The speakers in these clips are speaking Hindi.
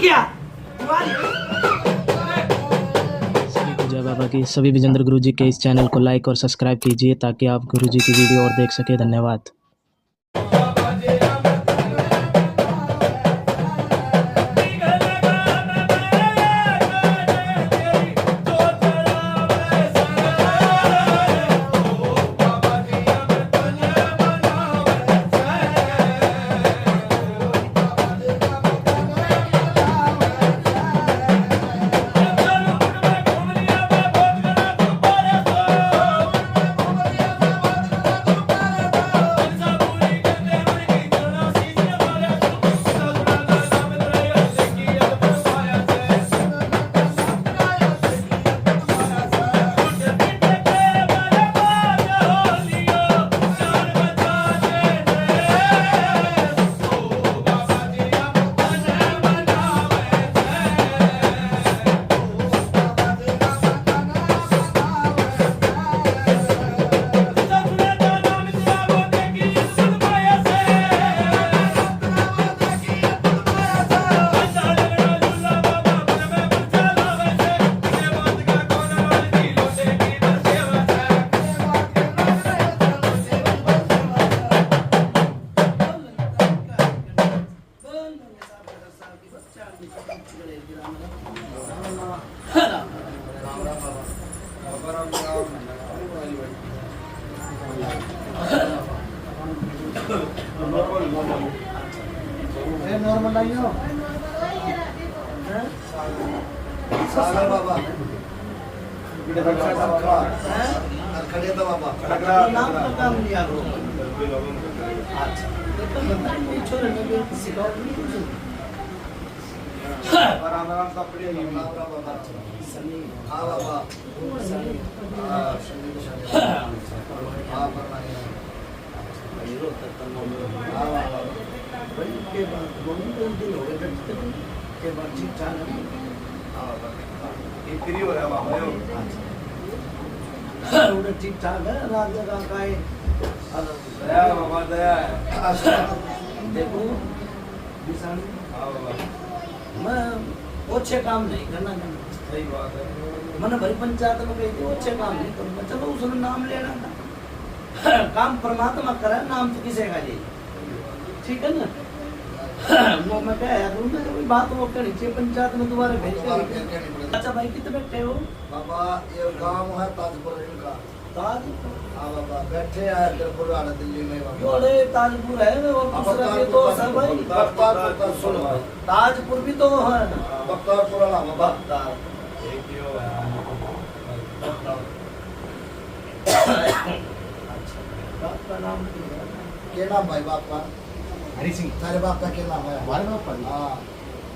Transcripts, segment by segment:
गया। सभी को जय बाबा की। सभी विजेंद्र गुरुजी के इस चैनल को लाइक और सब्सक्राइब कीजिए ताकि आप गुरुजी की वीडियो और देख सके। धन्यवाद। नॉर्मल आई हो सागर बाबा खड़े तो बाबा नाम का काम लिया करो। अच्छा तो नहीं छोड़ नहीं सिखाओ नहीं राम कपड़े बाबा सनी हां बाबा सनी हां परमाने हीरो तक हां बाबा बड़ी के बाद बहुत दिन हो गए के बाद ठीक ठाक है। हां बाबा ये फ्री हो रहा बाबा यो उधर ठीक ठाक है। रात जगह का है दया बाबा दया है देखो किसान हां बाबा मैं ओछे काम नहीं करना सही बात है मैंने भाई पंचायत में गई थी ओछे काम नहीं करना। चलो उसने नाम लेना था काम परमात्मा करा नाम तो किसे का ले ठीक है ना। वो मैं क्या है रूम में कोई बात वो करनी चाहिए पंचायत में दोबारा भेज के। अच्छा भाई कितने बैठे हो बाबा ये गांव है ताजपुर इनका ताजपुर हां बाबा बैठे हैं दिलपुर वाला दिल्ली में बाबा योरे ताजपुर है और दूसरा भी तो है भाई बख्तारपुर का सुनो भाई ताजपुर भी तो है बख्तारपुर वाला बाबा बख्तार एक ही हो बाप का नाम क्या नाम भाई बाप का हरी सिंह। तेरे बाप का क्या नाम है हमारे बाप का हाँ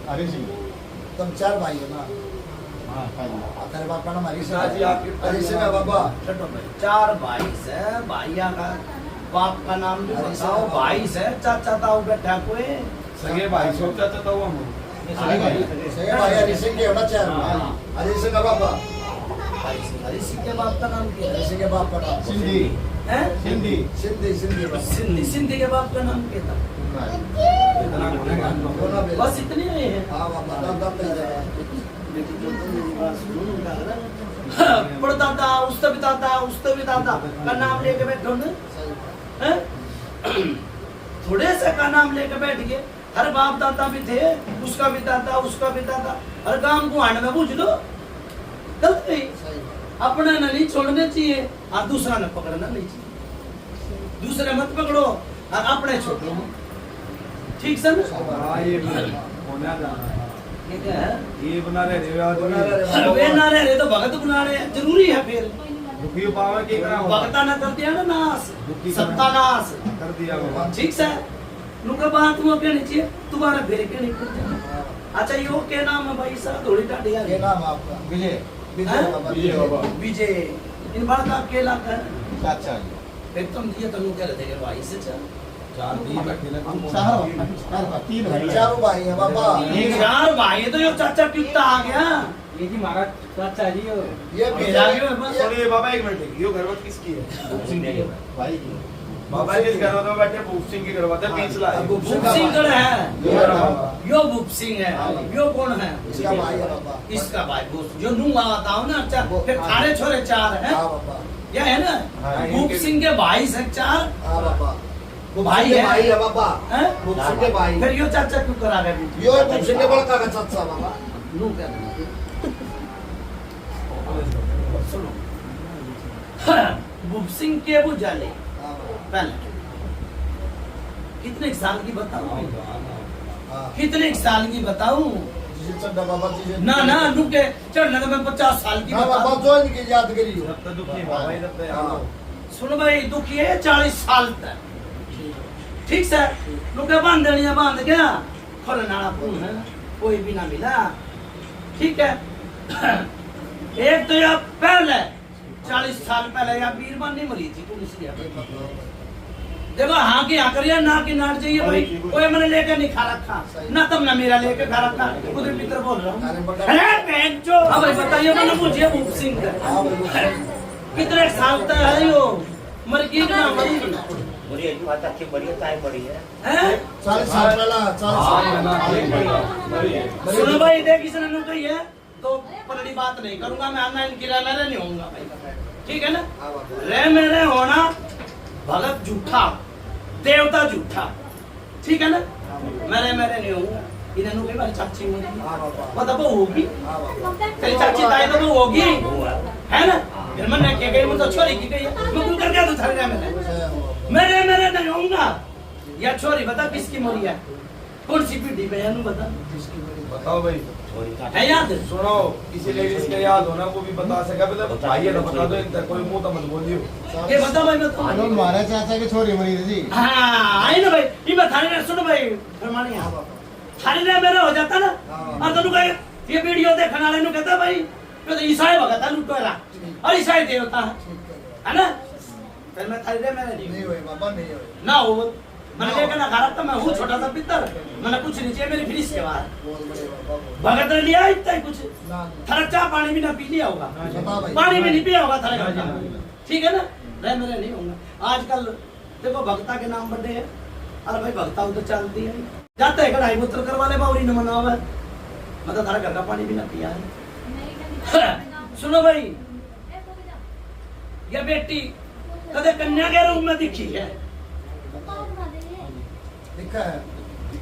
हरी सिंह। तुम चार भाई हो ना हाँ तेरे बाप का नाम हरी सिंह जी, आपके हरी सिंह है बाबा छठो भाई चार भाई से भाइया का बाप का नाम भी बताओ भाई से चाचा ताऊ बैठा कोई सगे भाई सोचा तो हम सही भाई हरी सिंह के होना चार हरी सिंह का बाबा हरी सिंह के बाप का नाम क्या हरी सिंह के बाप का नाम सिंधी है सिंधी सिंधी सिंधी बाबा सिंधी सिंधी के बाप का नाम क्या था दोनों भी बस इतने ही है। हाँ बाबा दादा पे जाए पड़दादा उसका भी दादा का नाम लेके बैठो ना हैं? थोड़े से का नाम लेके बैठ गए। हर बाप दादा भी थे उसका भी दादा हर काम को आने में पूछ लो गलत नहीं। सही अपना न नहीं छोड़ने चाहिए और दूसरा न पकड़ना नहीं चाहिए। दूसरे मत पकड़ो और अपने छोड़ो ठीक से ना। हाँ ये होना जाना ये क्या है ये बना रहे रे आदमी वे ना रहे तो भगत बना रहे हैं जरूरी है फिर दुखी पावे के करा भगता न कर दिया ना नाश सत्ता नाश कर दिया बाबा ठीक से नुका बात वो कहनी चाहिए तुम्हारा फिर के नहीं करते। अच्छा यो के नाम है भाई साहब थोड़ी टाटी आ क्या नाम है आपका विजय विजय बाबा विजय बाबा विजय इन बार का अकेला कर चाचा फिर तुम दिए तो कह रहे थे कि भाई से चल चार दिन अकेला तीन चारों भाई हैं बाबा यार भाई तो यो चाचा कितना आ गया ये जी महाराज चाचा जी ये मेरा भी है बस। सुनिए बाबा एक मिनट यो घरवत किसकी है सिंधी भाई की बाबा जिस घर में बैठे भूप सिंह की करवाते बीच लाए भूप भूप सिंह कौन है? ये रहा बाबा। यो भूप सिंह है। यो कौन है? इसका भाई है बाबा। इसका भाई भूप, जो नू आता हूँ ना, फिर थारे छोरे 4 हैं। हाँ बाबा। क्या है ना? हाँ, भूप इनके- सिंह के भाई से 4 हाँ बाबा। भाई है। भाई है बाबा। हैं? भूप सिंह के भाई। फिर यो चाचा क्यों करा रहे हैं? यो भूप सिंह के बड़का का चाचा बाबा। नू क्या करना? सुनो, भूप सिंह के वो जाले हाँ बाबा। पहले कितने साल की बताऊं? हाँ। कितने साल की बताऊं? जिसे चंदा बाबा जी ना ना रुके चढ़ने तो मैं 50 साल की हाँ बाबा बताऊं। जो इनकी याद करी हो। जब तक दुखी बाबा ही जब तक हाँ। सुन भाई, दुखी है 40 साल तक, ठीक से रुके बांध देनिया बांध गया, खर नाना पून है, कोई भी ना मिला, ठीक है। एक तो यार पहले 40 साल पहले यार बीरबल नहीं मरी थी पुलिस लिया, देखो हाँ की हाँ करिए, ना की नाट चाहिए भाई, कोई मैंने लेके नहीं खा रखा, ना तुम ना मेरा लेके खा रखा, उधर मित्र बोल रहा हूँ। अरे बहन जो, हाँ भाई बताइए, मैंने पूछिए भूप सिंह हाँ का भाई। कितने साल तक है यो, मर गई ना मरी बुरी बात अच्छी बड़ी है, ताई बड़ी है। हैं? 40 साल पहला 40 साल पहला। सुनो भाई, देख इसने नु कही है तो पलड़ी बात नहीं करूंगा मैं, आना इनकी रह मेरे नहीं होऊंगा भाई, ठीक है ना? हाँ बाबा। रह मेरे होना भगत झूठा, देवता झूठा, ठीक है ना? मेरे मेरे नहीं होऊंगा। इन्हें नु कही भाई चाची मेरी, हाँ बाबा। मतलब वो होगी, हाँ बाबा। तेरी चाची ताई तो वो होगी, है ना? फिर मैंने क्या गई, मैं तो छोरी की गई है, मैं तू कर गया तो थर गया मेरे मेरे नहीं होऊंगा। या छोरी बता किसकी मरी है, कौन सी पीढ़ी पे है, नु बता, बताओ भाई। है याद? सुनो, किसी लेडीज का याद होना वो भी बता सका, मतलब भाई है तो बता दो, इनका कोई मुंह तो मत बोलियो। ये बता भाई, मैं तो लोग मारे चाचा की छोरी मरी थी जी। हाँ आई ना भाई, ये मैं थाने सुनो भाई, फरमानी हाँ बाबा। थाने में मेरा हो जाता ना, हाँ। और तो कहे ये वीडियो देखने वाले नु कहता भाई ये तो ईसाई भगत है लुटोरा, और ईसाई देवता है ना? फिर मैं थाने में नहीं नहीं हुए बाबा, नहीं हुए। ना हो, मैंने लेकर ना खा, मैं हूँ छोटा सा पितर, मैंने कुछ नहीं चाहिए मेरी फ्रिज के बाहर, बहुत बड़े बाबा। भगत ने लिया इतना ही कुछ, ना थारा चाह पानी भी ना पी लिया होगा, बता भाई। पानी भी नहीं पिया होगा थारे घर का, ठीक है ना? रह मेरे नहीं होगा। आजकल देखो भक्ता के नाम बड़े हैं, अरे भाई भक्ता उधर चलती है, जाते है कढ़ाई मूत्र करवा ले बावरी न मनावा है, मतलब थारा घर का पानी भी ना पिया है। सुनो भाई, ये बेटी कदे कन्या के रूप में दिखी है, दिखा है।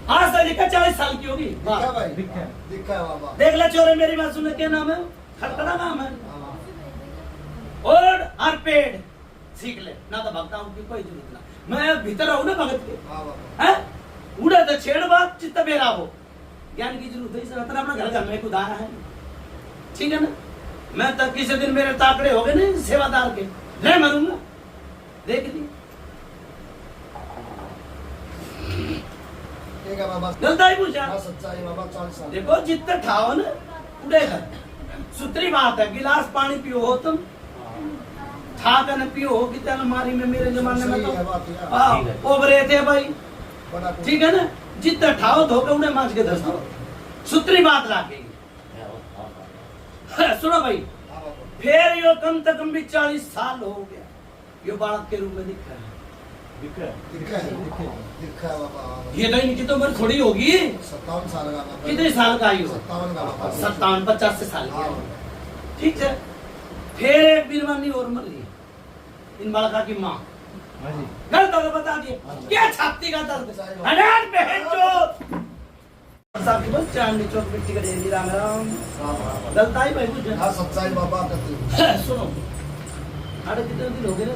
आज तक दिखा 40 साल की होगी। दिखा भाई। दिखा है बाबा। देख ले चोरे, मेरी बात सुन, क्या नाम है? खटखड़ा नाम है। हाँ। और हर पेड़ सीख ले ना, तो भक्ता की कोई जरूरत ना, मैं भीतर रहूं ना भगत के, हाँ बाबा। हैं? उड़ा तो छेड़ बात चित्त बेरा हो, ज्ञान की जरूरत है, इस तरह अपना घर घर में खुदा है, ठीक है ना? मैं तब किसी दिन मेरे ताकड़े हो गए ना सेवादार के, मैं मरूंगा, देख ली ठीक है बाबा। गलताई पूछा। हाँ सच्चाई बाबा, 40 साल। देखो जितने ठाओ ना उड़ेगा, सुतरी बात है, गिलास पानी पियो हो तुम, ठा कर न पियो हो, कितने अलमारी में मेरे जमाने में सही है तो बात यार। हाँ ओबरे थे भाई, बड़ा कुछ। ठीक है ना? जितने ठाओ धोके उन्हें मांझ के दस दो, सुतरी बात लाके। सुनो भाई, हाँ बाबा। फिर यो कम से कम भी 40 साल हो गया, यो बालक के रूप में दिख रहा है, दिखा है। दिखा है बाबा। ये तो इनकी तो उम्र थोड़ी होगी, 57 साल का बाबा। कितने साल का आयु? 57 का बाबा। 57 85 साल हाँ की, ठीक है? फिर एक बीरवानी और मर गई, इन बालका की माँ, गलत होगा बता दिए, क्या छाती का दर्द, अनाथ बहन जो साहब की बस चांदी चौक मिट्टी का डेली राम राम, गलत आई भाई कुछ हाँ सच्चाई बाबा कहते हैं। सुनो, अरे कितने दिन हो गए ना,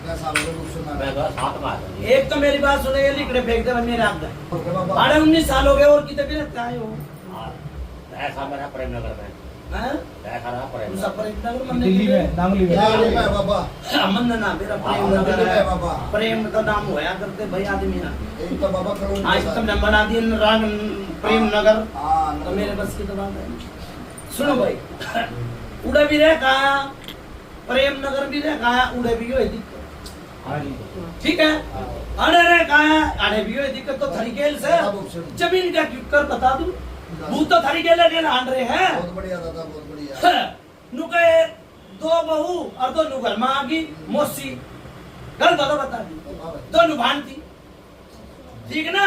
क्या साल हो गए कुछ सुना मैं है। तो साथ में आता एक तो मेरी बात सुने, ये लिखड़े फेंक दे मेरे आप ओके बाबा। अरे 19 साल हो गए, और कितने भी रहते आए हो, हूँ। ऐसा मेरा प्रेम नगर में, हैं? ऐसा रहा प्रेम तुम नगर। सब पर इतना करो, मन दिल्ली में, नांगली में। क्या है बाबा। मन ना मेरा प्रेम दिल्ली नगर में है, बाबा। प्रेम का नाम होया करते भाई आदमी ना, एक तो बाबा करोड़ आज तुमने बना दिया राग प्रेम नगर, हाँ तो मेरे बस की तो बात है। सुनो भाई, उड़े भी रह कहा, प्रेम नगर भी रह कहा, उड़े भी हो दिक्कत, ठीक है? अरे रे कहा, अरे भी हो दिक्कत तो थरीकेल से जमीन का क्यों कर बता दूं, भूत तो थरीकेल ले हांड रहे हैं, बहुत बढ़िया दादा, बहुत बढ़िया। नुके 2 बहू और 2 नुगर माँ की मौसी, गलत हो तो बता दी दोनों भांति ठीक ना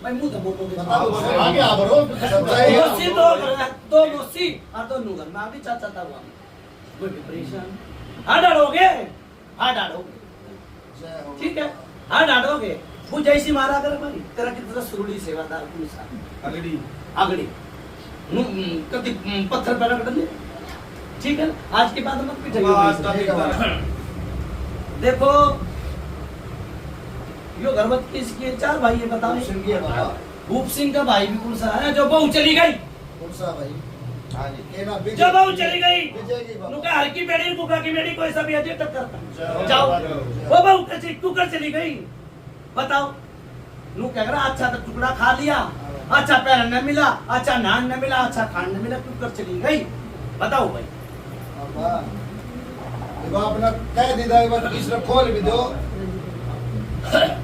भाई मुंह तो बोलोगे आगे आ बढ़ो सच्चाई मोसी दो मोसी और दोनों घर में अभी चाचा था हुआ कोई परेशान हाँ डालोगे हाँ डालोगे ठीक है हाँ डालोगे वो जैसी मारा कर भाई तेरा कितना सुरुड़ी सेवादार पुलिस अगड़ी आगड़ी कभी पत्थर पर रख दे ठीक है आज के बाद मत पिटाइए देखो यो गर्भवत किसकी चार भाई है बताओ भूप सिंह का भाई भी पुलिस है जो बहू चली गई जो बहू चली गई नुका हर की बेड़ी कुका की बेड़ी कोई सब ये टक्कर जाओ वो बहू कुकर चली गई बताओ नु कह रहा अच्छा तो टुकड़ा खा लिया अच्छा पैर न मिला अच्छा नान न मिला अच्छा खान न मिला कुकर चली गई बताओ भाई अपना कह दीदा एक बार तीसरा खोल भी दो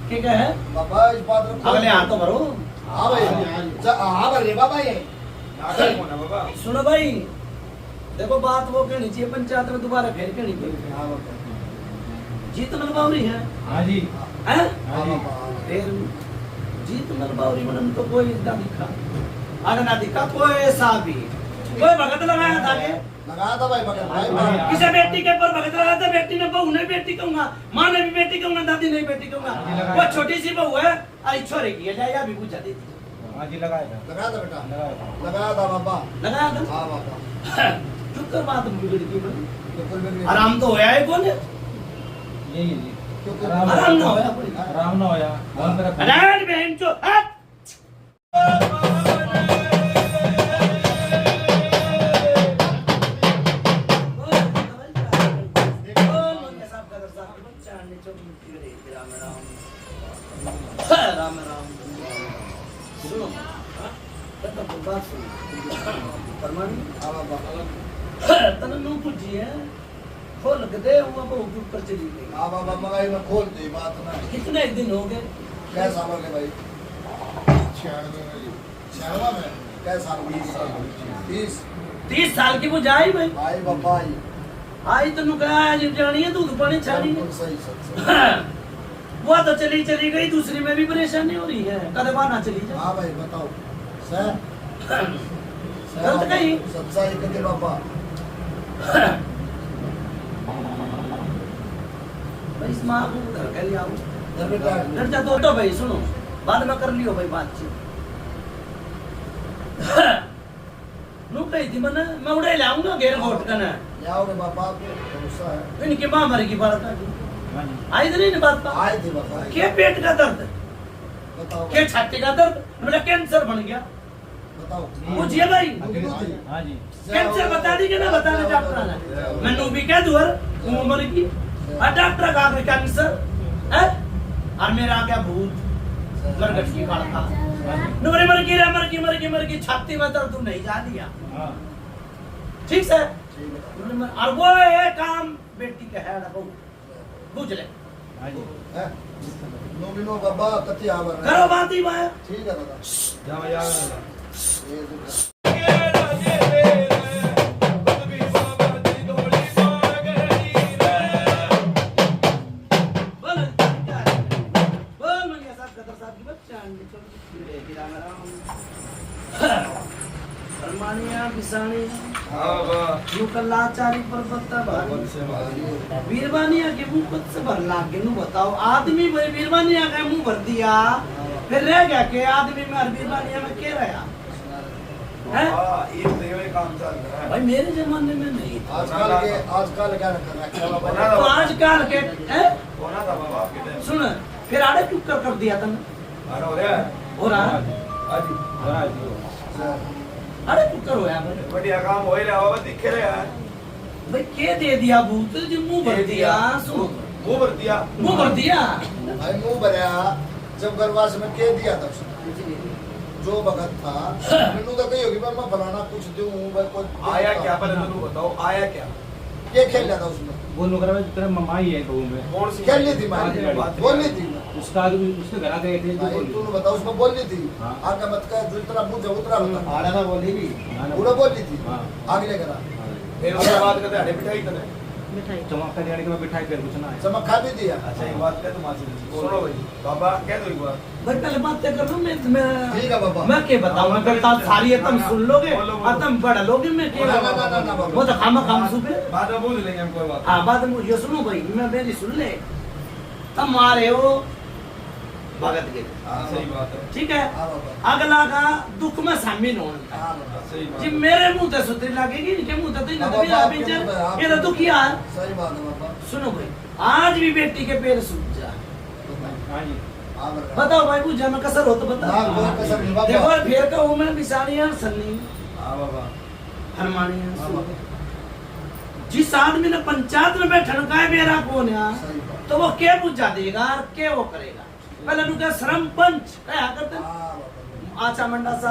ठीक है बाबा इस बात को अगले हाथ तो भरो हाँ भाई हाँ भर बाबा ये नाटक होना बाबा सुनो भाई देखो बात वो कहनी चाहिए पंचायत में दोबारा फिर कहनी चाहिए जीत मलबावरी है हाँ जी हैं हाँ बाबा फिर जीत मलबावरी मनन तो कोई ना दिखा अगर ना दिखा कोई ऐसा भी कोई भगत लगाया था के लगा था भाई मगर भाई किसी बेटी के ऊपर भगत लगाया था बेटी ने बहू ने बेटी कहूंगा माँ ने भी बेटी कहूंगा दादी ने भी बेटी कहूंगा वो छोटी सी बहू है आई छोरे की है जाए अभी पूछा देती हाँ जी लगाया था लगा था बेटा लगाया था बाबा लगाया था हाँ बाबा चुप कर बात बिगड़ गई बड़ी बिल्कुल भी आराम तो होया है कौन यही है जी आराम ना होया कोई आराम ना होया अरे बहन चो हट राम राम सुनो बात सुनो परमानी हाँ बाबा तने नु पूछी है खोल के दे वो बहुत ऊपर चली गई हाँ बाबा मगर मैं खोल दी बात ना कितने दिन हो गए क्या साल हो गए भाई 96 में क्या साल 30 साल की बुझाई भाई भाई बाबा आई तनु कहा आज जानी है दूध पानी छानी है सही सही वो तो चली गई दूसरी में भी परेशानी हो रही है कदम ना चली जा हाँ भाई बताओ सर गलत कही सच्चाई कहते बाबा भाई इस माँ को घर के लिए आओ घर में क्या घर जा तो भाई सुनो बाद में कर लियो भाई बातचीत नु कही थी मैं उड़े लाऊंगा घेर घोट कर आओगे बाबा को भरोसा है इनकी माँ मर की बात आई तो नहीं बात आए थे बाबा क्या पेट का दर्द बताओ क्या छाती का दर्द मेरा कैंसर बन गया बताओ पूछिए भाई हाँ जी कैंसर बता दी कि ना बताने डॉक्टर ने मैंने भी कह दूर उम्र की और डॉक्टर का आगे कैंसर है और मेरा आ गया भूत मरगट की काढ़ा नूरे मर की छाती में दर्द नहीं जा दिया ठीक है और वो है काम बेटी का है ना पूछ ले हाँ जी नो बिनो बाबा कति आवर करो बात ही बात ठीक है दादा जाओ ये जो लाचारी पर्वत वीरवानिया के मुंह खुद से भर लाग के बताओ आदमी वीरवानिया का मुंह भर दिया फिर रह गया के आदमी में और वीरवानिया में क्या रहा है काम चल रहा है भाई मेरे जमाने में नहीं था आजकल क्या रखा तो आजकल के होना था बाबा आपके टाइम सुन फिर आड़े चुप कर दिया था अरे हो रहा है हो रहा हाँ जी अरे चुप कर हो यार बढ़िया काम हो ही रहा बाबा दिखे रहा है भाई क्या दे दिया भूत जो मुंह भर दिया सुन मुंह भर दिया मुंह भर दिया भाई मुंह भरया जब गर्भाश में कह दिया था उसने जो भगत था मैंने तो कही होगी मैं फलाना कुछ दूं भाई कोई आया क्या पहले तो बताओ आया क्या ये खेल लिया था उसमें बोलो कर तेरा मम्मा ही है कहूँ मैं कौन सी खेल ली थी माँ बोलनी थी उसका उसके घर आ गए थे जो भाई बोली तूने बताओ उसमें बोलनी थी हाँ। आगे मत कह जो इतना मुझे उतरा बता आड़ा ना बोली भी पूरा बोलनी थी हाँ। आगे ले करा फिर उसके बाद कहते हड़े पिटाई करे चमका देने के बाद मिठाई फिर कुछ ना है। चमक्खा भी दिया। अच्छा एक बात कह तुम आसिफ जी सुनो भाई बाबा कह दो एक बार भाई पहले बात तय कर लो मैं ठीक है बाबा। मैं क्या बताऊं मैं करता सारी है तुम सुन लोगे बोलो, बोलो। और तुम पढ़ लोगे मैं क्या ना, ना, ना, ना, ना, बाबा। वो तो खामा खाम सुबह बाद में बोल लेंगे हम कोई बात हाँ बात मुझे सुनो भाई मैं मेरी सुन ले तुम मारे हो भगत के हाँ, सही बात है ठीक है हाँ बाबा। अगला का दुख में शामिल होना हाँ बाबा। सही बात जी है। मेरे मुंह से सुतरी लगेगी इनके मुंह से तो हाँ, इन्हें भी बाबा, आप आपके मुंह पे, आपके ये तो दुखिया है सही बात है बाबा। सुनो भाई आज भी बेटी के पैर सूख जा हाँ जी। हाँ बाबा। बताओ भाई पूजा में कसर हो तो बता हाँ, कोई कसर नहीं बाबा। देखो फिर का हूँ मैं बिसारियां सन्नी हाँ बाबा हरमानियां हाँ सुनो। बाबा। जिस आदमी ने पंचायत में बैठन का है मेरा कौन है सही बात। तो वो क्या पूजा देगा और क्या वो करेगा पहले उनका श्रम पंच क्या करते हाँ बाबा। आचा मंडा सा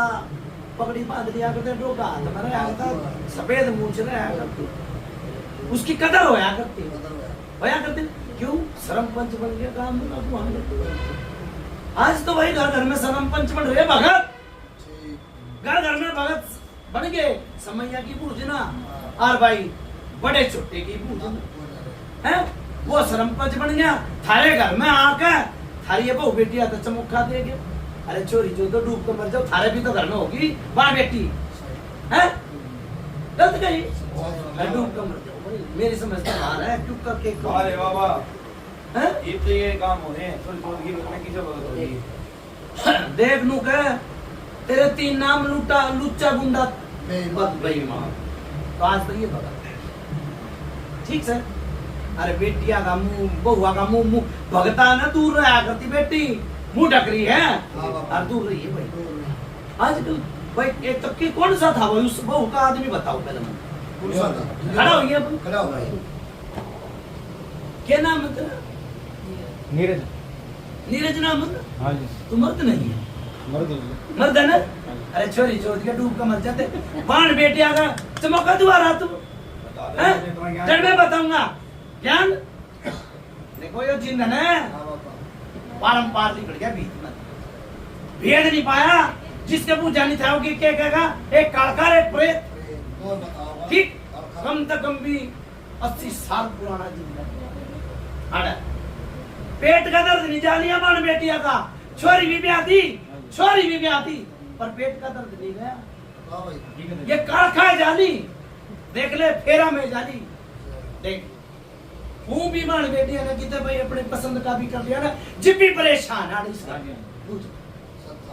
पगड़ी बांध लिया करते डोका हाथ में रहा करता सफेद मूंछ रहा करती उसकी कदर होया करती बदल गया। होया करते क्यों श्रम पंच बन गया काम में अब वहाँ करते। आज तो वही घर घर में श्रम पंच बन रहे भगत ठीक। घर घर में भगत बन गए समैया की पूजना और भाई बड़े छोटे की पूजना है वो श्रम पंच बन गया थारे घर में आकर थारी ये बहू बेटी आता चमुखा दे गया अरे चोरी जो तो डूब कर मर जाओ थारे भी तो घर में होगी वहां बेटी है गलत कही अरे डूब कर मर जाओ भाई मेरी समझ तो बाहर है क्यों करके अरे बाबा हैं ये तो ये काम हो रहे हैं छोड़ छोड़ के करने की जरूरत होगी देख नू कह तेरे 3 नाम लूटा लुच्चा गुंडा बेईमान। बेईमान तो आज तो ये भगत है ठीक सर अरे बेटिया का मुंह बहुआ का मुंह मुंह भगता ना दूर रहा करती बेटी मुंह ढक रही है बाबा। और दूर रही है भाई आजकल भाई एक तक की कौन सा था भाई उस बहू का आदमी बताओ पहले मुझे पुरुषा था। खड़ा हो गया अपन। खड़ा हो गया। क्या नाम है तेरा नीरज। नीरज नाम है ना? हाँ जी। तू मर्द नहीं है मर्द। मर्द है ना अरे छोरी चोट के डूब का मर जाते बाण बेटिया का चमका दुआरा तू बता दे हैं? इतना ज्ञान चल मैं बताऊंगा ज्ञान देखो ये चिंतन है हाँ बाबा। पारंपार निकल गया बीच में भेद नहीं पाया जिसके पूजा नहीं था वो क्या कहेगा एक कालकार एक प्रेत दो बताओ। ठीक कम से कम भी 80 साल पुराना जिंदा अड़ा पेट का दर्द नहीं जा लिया बाण बेटिया का छोरी भी आती छोरी भी आती पर पेट का दर्द नहीं गया हाँ भाई। ये कालखा है जाली देख ले फेरा में जाली देख हूँ भी मान बेटिया ने किते भाई अपने पसंद का भी कर लिया ना जिप भी परेशान है इसका पूछ।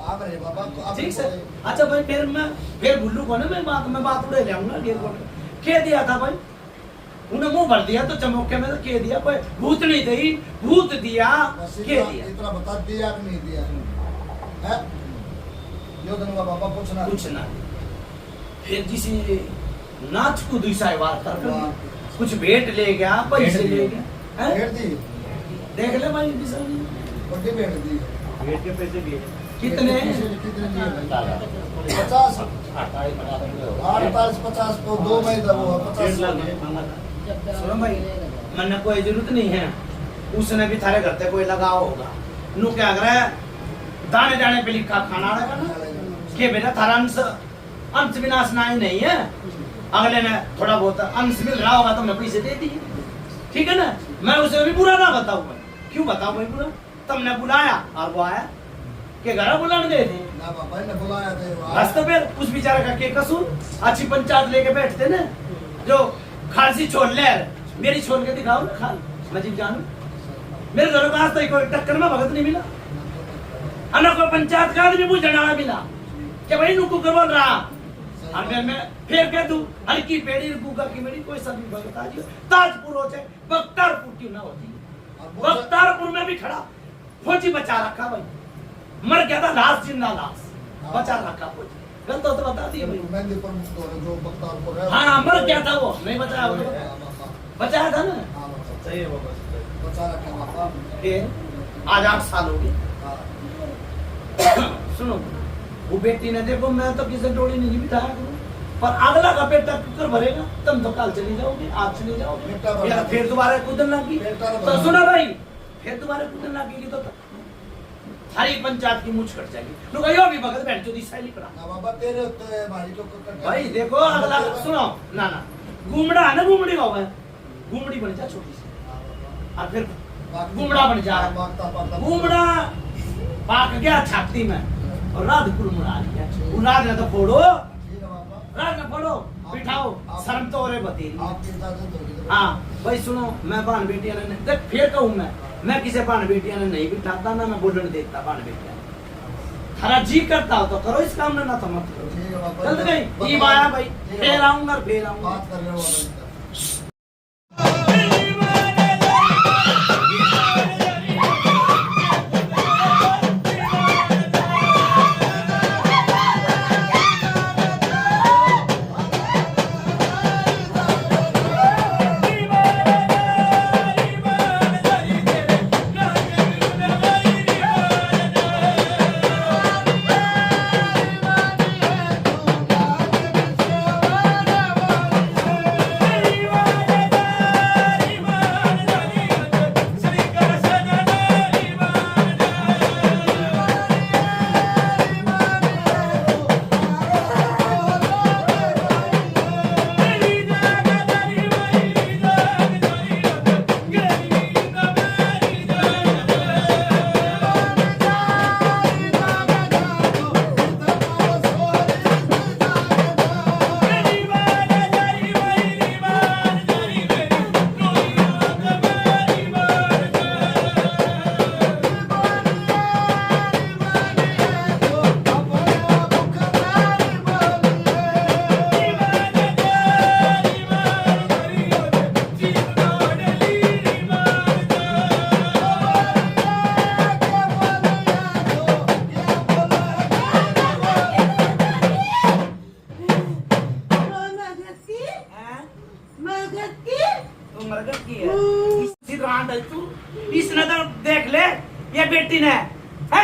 आप रहे बाबा तो आप ठीक से अच्छा भाई फिर मैं फिर भूलू को ना मैं बात उड़े ले आऊंगा घेर को के दिया था भाई उन्हें मुंह भर दिया तो चमोके में तो के दिया भाई भूत नहीं थी भूत दिया बस के दिया इतना बता दिया कि नहीं दिया है यो दूंगा बाबा पूछना कुछ ना फिर जिसे नाच को दूसरा वार कर कुछ भेंट ले गया पैसे ले गया हैं? भेड़ दी देख ले भाई किसान बड़ी भेड़ दी वेट के पैसे दिए। कितने कितने दिए भाई? 50 48 48 50 को 2 मई था वो 50 सुनो भाई मन कोई जरूरत नहीं है उसने भी थारे घर पे कोई लगाव होगा नु क्या कर दाने दाने पे लिखा खाना रहेगा ना के बेटा थारा अंश विनाश ना ही नहीं है अगले ने थोड़ा बहुत अंश मिल रहा होगा तो मैं पैसे दे दिए ठीक है ना मैं उसे भी बुरा ना बताऊं भाई क्यों बताऊं भाई बुरा तुमने बुलाया और वो आया के घर बुलाने गए थे ना बाबा ने बुलाया था रास्ते पे उस बेचारे का के कसूर अच्छी पंचायत लेके बैठते ना जो खालसी छोड़ ले मेरी छोड़ के दिखाओ ना खाल मैं जिन जानू मेरे घरों का आज तक कोई टक्कर में भगत नहीं मिला अन्ना कोई पंचायत का आदमी मुझे डाला मिला कि भाई नुकू कर बोल रहा और मैं फिर कह दूं हल्की पेड़ी गुगा की मेरी कोई सभी भगत आज ताजपुर हो जाए बख्तारपुर क्यों ना होती बख्तारपुर में भी खड़ा फौजी बचा रखा भाई मर गया था लाश जिंदा लाश बचा रखा फौजी गलत हो तो बता दिए भाई मेहंदी पर मुक्त हो रहे जो बख्तारपुर है हाँ मर गया था वो नहीं बचाया वो तो बचाया था ना हाँ बाबा सही है बाबा बचा रखे बाबा फिर आज 8 साल हो गए हाँ सुनो वो बेटी ने देखो मैं तो किसी डोली नहीं बिठाया करूं पर अगला का पेटा कुकर भरेगा तुम तो कल चली जाओगे आज चली जाओगे पेटा भर या फिर दोबारा कूदन लगी पेटा भर तो सुना भाई फिर दोबारा कूदन लगेगी तो सारी पंचायत की मुझ कट जाएगी लोग यो भी भगत बैठ जो दिशा लिख रहा ना बाबा तेरे उत्ते भाई को कट भाई देखो अगला सुनो ना ना घूमड़ा है ना घूमड़ी हो गए घूमड़ी बन जा छोटी सी, और फिर घूमड़ा बन जा। घूमड़ा पाक गया छाती में और रात कुलमुड़ा लिया। वो रात ने तो फोड़ो, रात ने फोड़ो, बिठाओ, शर्म तो और बती। हाँ भाई सुनो, मैं बान बेटियां ने देख फिर कहूँ मैं किसी बान बेटियां ने नहीं बिठाता ना, मैं बोलने देता बान बेटियां। थारा जी करता हो तो करो इस काम में, ना तो मत करो। चल गई ये आया भाई, फिर आऊंगा फिर आऊंगा। इसने तो देख ले, ये बेटी ने है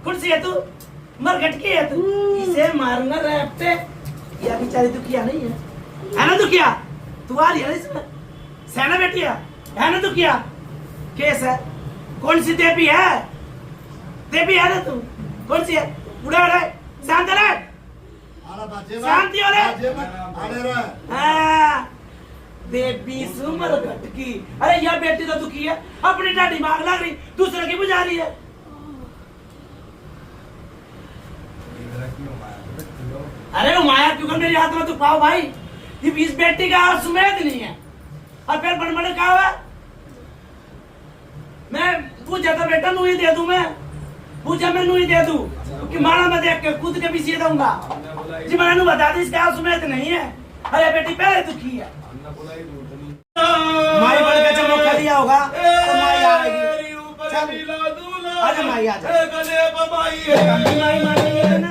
कुर्सी है, तू मरघट की है, तू इसे मारूंगा रैपटे। ये बेचारी दुखिया नहीं है ना? दुखिया तू आ रही है इसमें, सेना बेटी है ना? दुखिया केस है, कौन सी देवी है? देवी है ना तू? कौन सी है? उड़ा उड़ा शांत रहे, शांति हो रहे। हाँ देवी सुमर घटकी। अरे यह बेटी तो दुखी है, अपनी डाडी मांग लग रही, दूसरे की बुझा रही है। अरे माया क्यों मेरे हाथ में तू पाओ भाई, इस बेटी का सुमेध नहीं है और फिर बनबन का हुआ। मैं पूछा तो बेटा नू ही दे दूं, मैं पूछा मैं नू ही दे दूं कि माना मैं देख के खुद के भी सीधे दूंगा जी। मैंने बता दी इसका सुमेध नहीं है। अरे बेटी पहले दुखी है, माई बन के जब मौका दिया होगा तो माई आएगी। चल आजा माई आजा, माई मानेगी ना।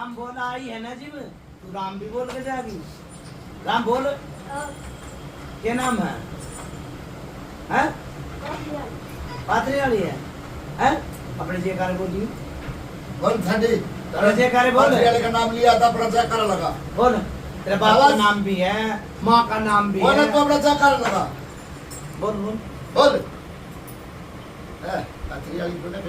राम बोला आई है ना जी में तू राम भी बोल के जाएगी राम बोल क्या नाम है हैं पात्री वाली है अपने जयकारे बोलिए बोल ठंडी अपने जयकारे बोल वाले का नाम लिया था अपना जयकारा लगा बोल तेरे बाप का नाम भी है माँ का नाम भी बोल है तो अपना जयकारा लगा बोल बोल बोल पात्री वाली को ना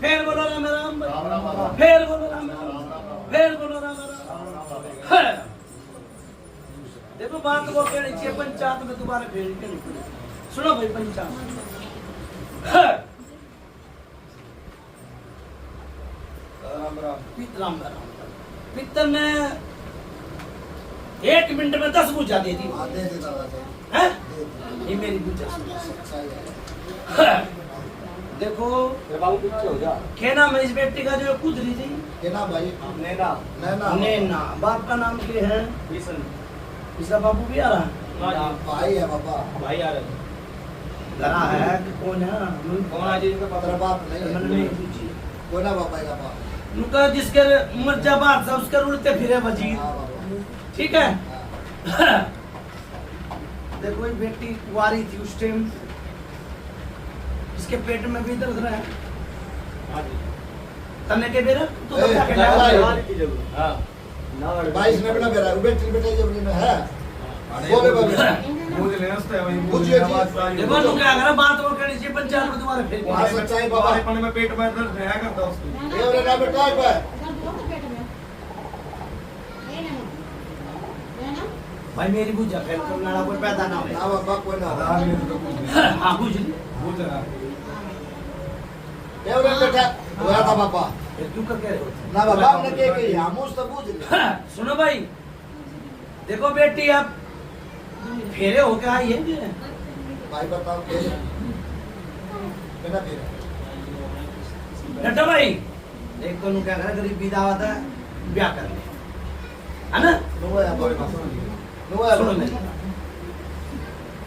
फिर बोलो राम राम फिर बोलो राम राम फिर बोलो राम राम देखो बात वो कहनी चाहिए पंचायत में दोबारा भेज के नहीं सुनो भाई पंचायत राम राम पित्तर ने 1 मिनट में 10 बुझा दे दी दे देता है ये मेरी बुझा देखो बाबू पीछे हो जा क्या नाम है इस बेटी का जो कूद रही थी के ना भाई नैना नैना नैना बाप का नाम क्या है किशन इसका बापू भी आ रहा है भाई है पापा भाई आ रहे लड़ा है कि कौन है कौन आज इनका पता तेरा बाप नहीं मैंने नहीं है पूछी कोई ना पापा का बाप उनका जिसके मर्जा बात था उसके उड़ते फिरे वजीर हाँ बाबा ठीक है हाँ। देखो ये बेटी कुंवारी थी उस टाइम इसके पेट में भी दर्द रहा है हां जी तने के बेरा तो ए, क्या लड़ा है। कहना की जरूर हां ना बाईस ने बिना बेरा बेटी बेटा जब में है बोले बाबा मुझे लेना है भाई पूछिए जी। देखो तू क्या करा बात वो कहनी चाहिए पंचायत में तुम्हारे फिर वहाँ सच्चाई बाबा पने में पेट में दर्द रहा करता उसको ये वाला ना बेटा है भाई भाई मेरी बुझा फिर को लड़ा कोई पैदा ना ना हो बाबा कोई ना आधार में तो कुछ हां बुझ ली वो जरा ये वाला बेटा हुआ था पापा फिर क्यों कर कह रहे हो ना बाबा हमने के हम उस तो पूछ लिया सुनो भाई देखो बेटी आप फेरे होके आई है क्या? भाई बताओ के बिना फिर नट्टा भाई एक तो नु क्या करा गरीब विदा होता है ब्याह कर ले है ना नो है बाबा नो है सुनो मेरी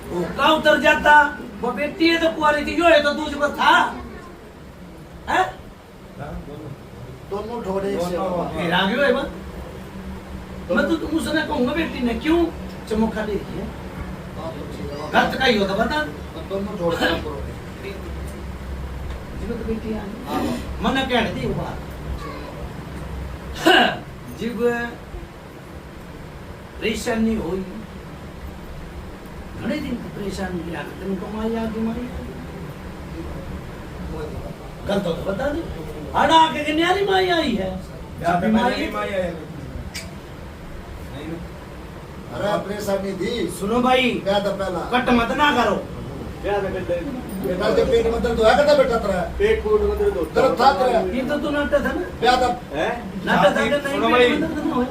वो का उतर जाता वो बेटी है तो कुआरी थी जो है तो दूज पर था हैं दोनों ढोड़े से बाबा फिर आ गए मैं तो तुम उसने कहूंगा बेटी ने क्यों चमोखा देखी है गलत का ही होता बता दोनों ढोड़े से करो जीव तो बेटी आ हां मन कहने दी वो बात जीव परेशानी हुई घने दिन की परेशानी आ तुम कमाई आ बीमारी गलत तो बता दे आड़ा के न्यारी माई आई है या बीमारी बीमारी माया है नहीं ना अरे परेशानी दी सुनो भाई क्या था पहला कट मत ना करो क्या कर दे बेटा के पेट में दर्द होया करता बेटा तेरा पेट फूट में दर्द होता दर्द था तेरा ये तो तू नाटक था ना क्या था है नाटक था कि नहीं सुनो भाई। पेट में दर्द ना होए।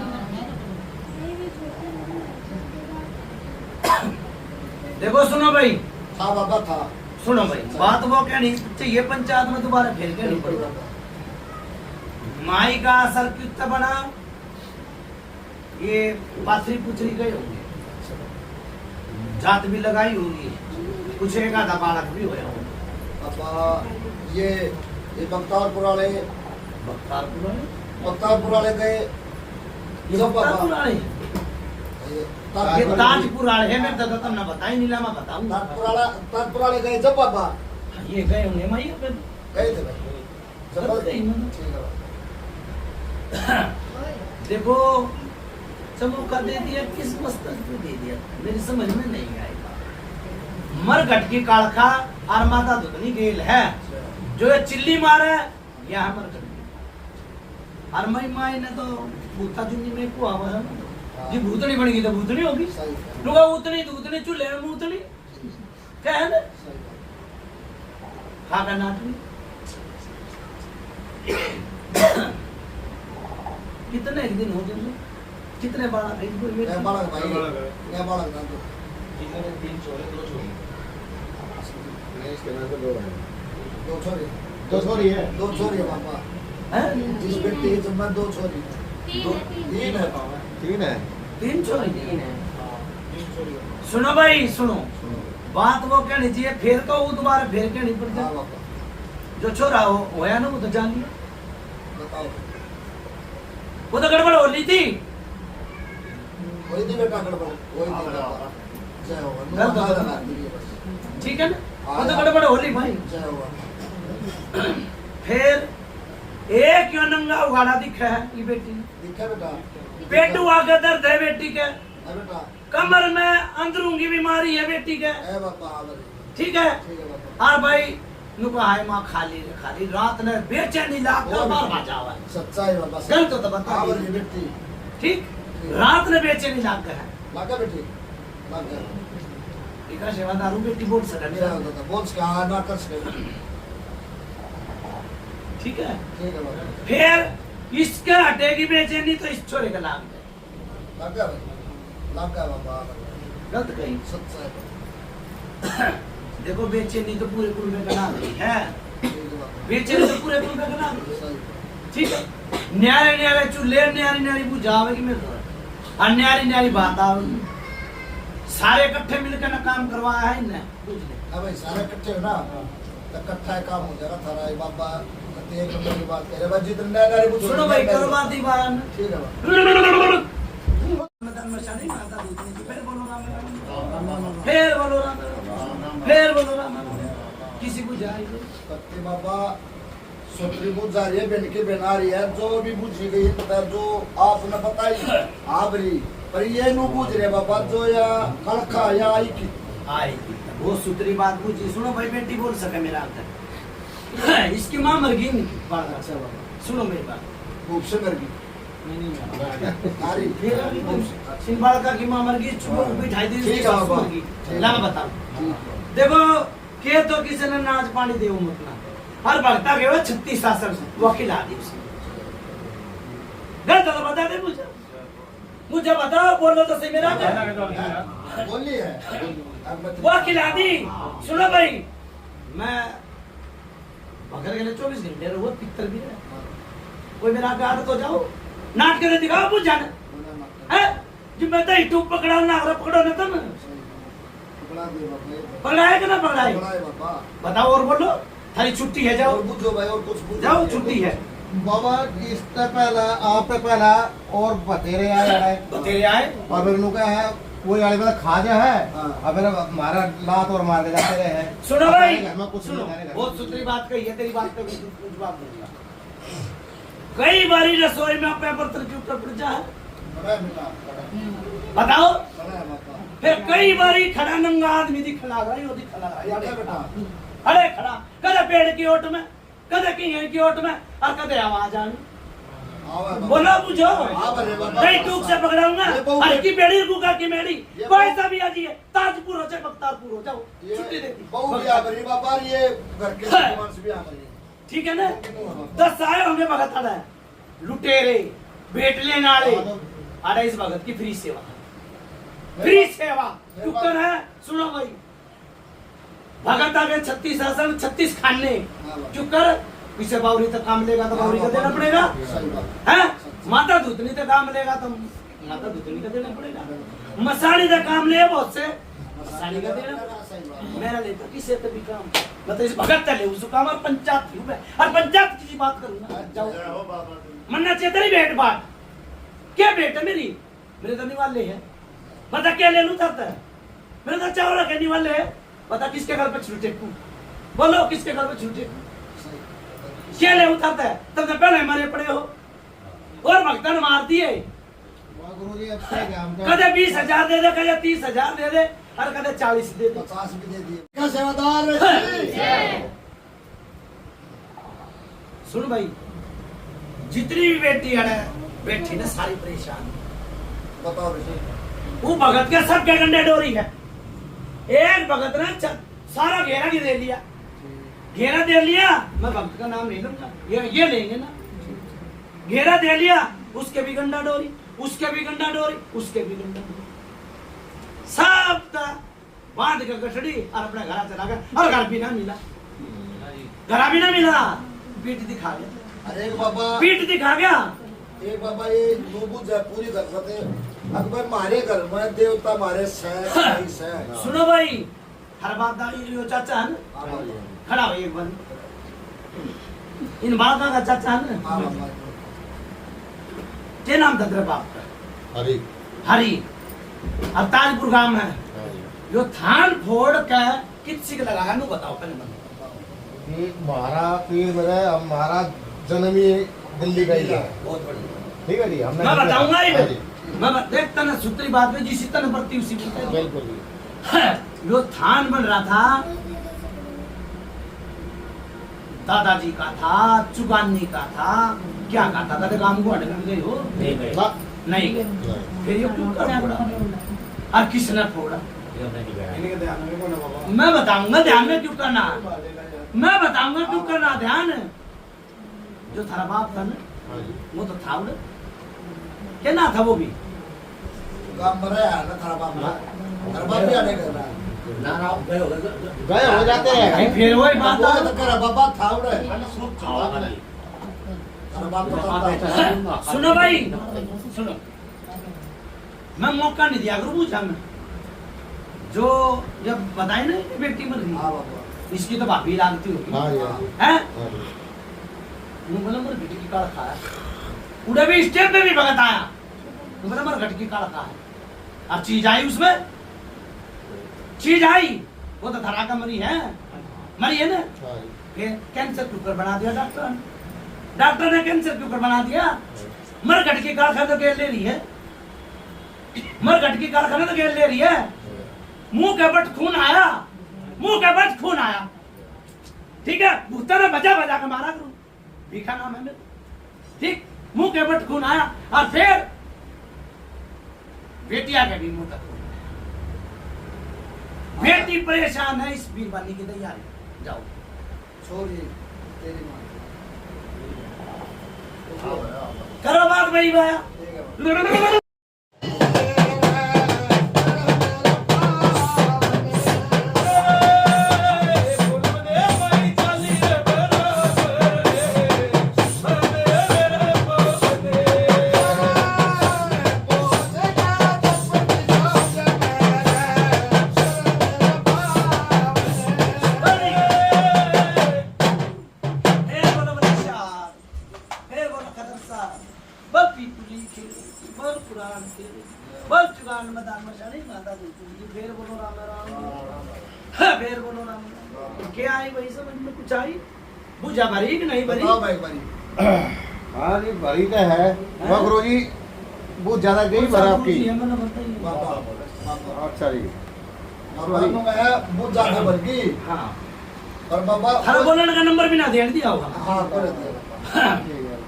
देखो सुनो भाई था बाबा था सुनो भाई बात वो कहनी चाहिए पंचायत में दोबारा फिर के नहीं पड़ेगा माई का असर कितना बना ये पाथरी पुथरी गए होंगे जात भी लगाई होगी कुछ एक आधा बालक भी होया होगा पापा ये बख्तारपुर वाले बख्तारपुर वाले बख्तारपुर वाले गए ये सब बख्तारपुर बाबा वाले ये ताजपुर वाले है मैं तो तुमने बताई नहीं ला मैं बताऊंगा ताजपुर वाले गए जब बाबा ये गए होंगे माई अपन गए थे भाई सब गए मतलब। ठीक है भाई। देखो चमोका दे दिया किस मस्तक पे दे दिया मेरी समझ में नहीं आएगा मरघट की कालखा और माता दुधनी गेल है जो ये चिल्ली मारे यह मरघट और मई माई ने तो भूता चुन्नी में को आवा है जी भूतनी बन गई तो भूतनी होगी सही है, लोग उतनी दूतनी चूल्हे में मूतनी क्या है ना सही है। खा का नाटनी कितने एक दिन हो गए कितने बार आई कोई ये बेटी बालक भाई ये बालक ना तो तीन छोरे दो छोरी इसके नाम पे दो है दो छोरी दो छोरी है दो छोरी है पापा हैं जिस बेटी के जन्म दो छोरी तीन है पापा तीन है तीन छोरी सुनो भाई सुनो बात वो कहनी चाहिए फिर तो वो दोबारा फिर कहनी पड़ हाँ जाए पापा जो छोरा हो होया ना वो तो जान लिया बताओ वो तो गड़बड़ हो ली थी वही थी बेटा गड़बड़ वही थी पापा जय हो गलत होता था। ठीक है ना वो तो गड़बड़ हो ली भाई जय हो फिर एक क्यों नंगा उगाड़ा दिखा है ये बेटी दिखा बेटा पेट आगे दर्द है बेटी के है बेटा कमर में अंदरूंगी बीमारी है बेटी के है पापा ठीक है ठीक है पापा और भाई नुका हाय माँ खाली रात ने बेचैनी लाग कर बार बाजा हुआ है। सच्चाई बाबा गलत तो बता हाँ दिए। बोलिए बेटी ठीक रात ने बेचैनी लाग कर है लागा बेटी लागा इका सेवादारू बेटी बोल सका मेरा होता था बोल के हाँ ना कर सके ठीक है ठीक है बाबा फिर इसके हटेगी बेचैनी तो इस छोरे का लाग है लागा बाबा गलत कहीं सच्चाई देखो बेचैनी तो पूरे कुल में बना रही है ठीक है बाबा बेचैनी तो पूरे कुल में बना रही है सही ठीक है न्यारे न्यारे चूल्हे न्यारी न्यारी बुझावेगी मेरे को और न्यारी न्यारी बात आवेगी सारे इकट्ठे मिलकर ना काम करवाया है इनने बुझ ले हाँ भाई सारे इकट्ठे हो ना तो इकट्ठा है काम हो जाएगा थारा ये बाबा एक नंबर की बात करे भाई जितने नया गाड़ी पूछ सुनो भाई करो बात ही बात ठीक है बाबा फिर बोलो राम फिर बोलो राम किसी को जाएगी कत्ते बाबा सोत्री बुझ जा रही है बन के बना रही है जो भी बुझी गई पता जो आपने बताई आप रही पर ये नु बुझ रहे बाबा जो या कलखा या आई की आएगी वो सूत्री बात पूछी सुनो भाई बेटी बोल सके मेरा अंदर इसकी माँ मर गई नहीं अच्छा बाबा सुनो मेरी बात खूब से मर गई फिर इन बालका की माँ मर गई चुप बिठाई दी ठीक है बाबा। मर गई ला मैं बताऊं देखो के तो किसी ने नाच पानी दे मत ना हर भक्ता के 36 शासन वकील आदि गलत तो बता दे मुझे बताओ बोलो तो सही मेरा बोली है अब मत- वकील आदि सुनो भाई मैं अगर गले 24 घंटे रहो पिक्चर भी है कोई मेरा गाड़ तो जाओ नाट के दिखाओ पूछ जाना है जो मैं तो यूट्यूब पकड़ा ना अगर पकड़ो ना तुम पकड़ा दे बाबा पकड़ाए कि ना पकड़ाए पकड़ा है बाबा बताओ और बोलो थारी छुट्टी है जाओ और बुझो भाई और कुछ बुझो जाओ छुट्टी है बाबा इससे पहला आप पे पहला और बतेरे आए है बतेरे आए और मेरे का है कोई वाले वाला खाजा है हाँ। अब मेरा हमारा लात और मार के जाते रहे हैं सुनो अब भाई मेरे घर में कुछ सुनो नहीं है, घर में बहुत कुछ सुथरी नहीं। बात कही है तेरी बात पे कुछ बात दूंगा कई बारी रसोई में पेपर तर के ऊपर पड़ जा बड़ा है बेटा बताओ बड़ा है बाबा फिर कई बारी खड़ा नंगा आदमी दिखला रहा है दिखला रहा याद है है बेटा अरे खड़ा कदे पेड़ की ओट में कदे की ओट में और कदे आवाज आनी आओ है बाबा बोलो बुझो हाँ बड़े बाबा कई टूक से पकड़ाऊंगा ये बहु- हर की बेड़ी गुगा की मेड़ी ये कोई बहु- सा भी आजी है ताजपुर हो चाहे बख्तारपुर हो जाओ ये छुट्टी देती बहु भी आ गई बाबा ये घर के दुकान से भी आ गई ठीक है ना 10 आए होंगे भगत अड़ा लुटेरे बेटले नाले अड़ा इस भगत की फ्री सेवा टुक्कर है सुनो भाई भगत आ गए 36 आसन 36 खाने टुक्कर पीछे बावरी तक काम लेगा तो बावरी का देना पड़ेगा सही बात है माता दूतनी तक काम लेगा तो माता दूतनी का देना पड़ेगा मसाली का काम ले बहुत से मसाली का देना सही बात मेरा लेता किसे तभी काम मतलब इस भगत चले उस काम और पंचायत थी मैं और पंचायत की बात करूंगा जाओ मन्ना चेतरी भेंट बात क्या भेंट है मेरे तो निवाले है पता क्या ले लूं था मेरे तो चावल के निवाले है पता किसके घर पे छूटे बोलो किसके घर पे छूटे क्या ले उतरता है तब तो पहले मरे पड़े हो और भक्तन मार दिए गुरुजी अब क्या क्या हम कदे 20,000 दे दे कदे 30,000 दे दे और कदे 40 दे दे 50 भी दे दिए क्या सेवादार सुन भाई जितनी भी बेटी है बैठी ना सारी परेशान बताओ ऋषि वो भगत के सब के गंडे डोरी है एक भगत ने सारा घेरा की दे लिया घेरा दे लिया मैं भक्त का नाम नहीं लूंगा ये लेंगे ना घेरा दे लिया उसके भी गंडा डोरी, उसके भी गंडा डोरी, उसके भी गंडा डोरी, सब बांध के गठड़ी और अपने घर चला गया। और घर भी ना मिला, घर भी ना मिला, पीठ दिखा गया, अरे बाबा पीठ दिखा गया। एक बाबा ये लोगों जय पूरी धरती अकबर मारे घर में देवता मारे सह सुनो भाई, हर बात दाई यो चाचा है ना, खड़ा हो एक बार, इन बालका का चाचा है ना, क्या नाम था तेरे बाप का? हरी हरी। अब ताजपुर गांव है, यो थान फोड़ के किसी के लगाया नु बताओ पहले मन। कि हमारा पीर मेरे हमारा जन्म ही दिल्ली का ही है। बहुत बढ़िया, ठीक है जी, हमने मैं बताऊंगा ही, हाँ जी, मैं देखता ना सूत्री बात में जिसी तरह बढ़ती उसी बोलते बिल्कुल जी। जो थान बन रहा था दादाजी का था, चुगानी का था, क्या का था? कदे काम को अटक गए हो? नहीं गए, ना, नहीं गए। फिर ये क्यों कर फोड़ा? और किसने फोड़ा? ये हमने नहीं गया। इनके ध्यान में कौन है बाबा? मैं बताऊंगा ध्यान में क्यों करना, मैं बताऊंगा क्यों करना ध्यान। जो थारा बाप था ना, हाँ जी, वो तो था उड़े, क्या ना था वो भी? काम मरे है ना थारा बाप भी आने कर रहा है ना ना गए हो गए गए हो जाते भाई हैं। फिर वही बात वो है। तो कर बाबा था उड़े हाँ जी। थारा बाप तो था सुनो भाई, सुनो, मैं मौका नहीं दिया करूँ पूछा मैं, जो जब बताए ना कि बेटी मर हाँ गई, बाबा इसकी तो भाभी लागती होगी, हाँ जी, हाँ जी, है? हाँ जी। वो बोला मेरे बेटी की काल खाया, उड़े भी स्टेप पे भी भगत आया, वो बोला मेरे घट की काल खाया, अब चीज आई उसमें, चीज आई, वो तो धरा का मरी है ना। हाँ जी, फिर कैंसर कुकर बना दिया डॉक्टर ने, डॉक्टर ने कैंसर कुकर बना दिया। मरघट की कारखाना तो गेल ले रही है, मरघट की कारखाना तो गेल ले रही है, मुंह के बट खून आया, मुंह के बट खून आया, ठीक है, भूता ने बजा बजा के मारा करूं, भीखा नाम है मेरा, ठीक, मुंह के बट खून आया। और फिर बेटिया के भी मुंह तक खून आया। बेटी परेशान है, इस बीरबानी की तैयारी, जाओ छोरी तेरी मां करो बात भाई भाया। क्या आई वही समझ में कुछ आई? बुझा भरी कि नहीं भरी? बताओ भाई भाई हाँ जी, भरी तो है। वाह गुरु जी, बहुत ज्यादा गई भर आपकी। मैंने बताई। बाबा बाबा अच्छा जी, बाबा को मैं बहुत ज्यादा भर गई हाँ, और बाबा हर बोलने का नंबर भी ना दे दिया होगा। हाँ कर दे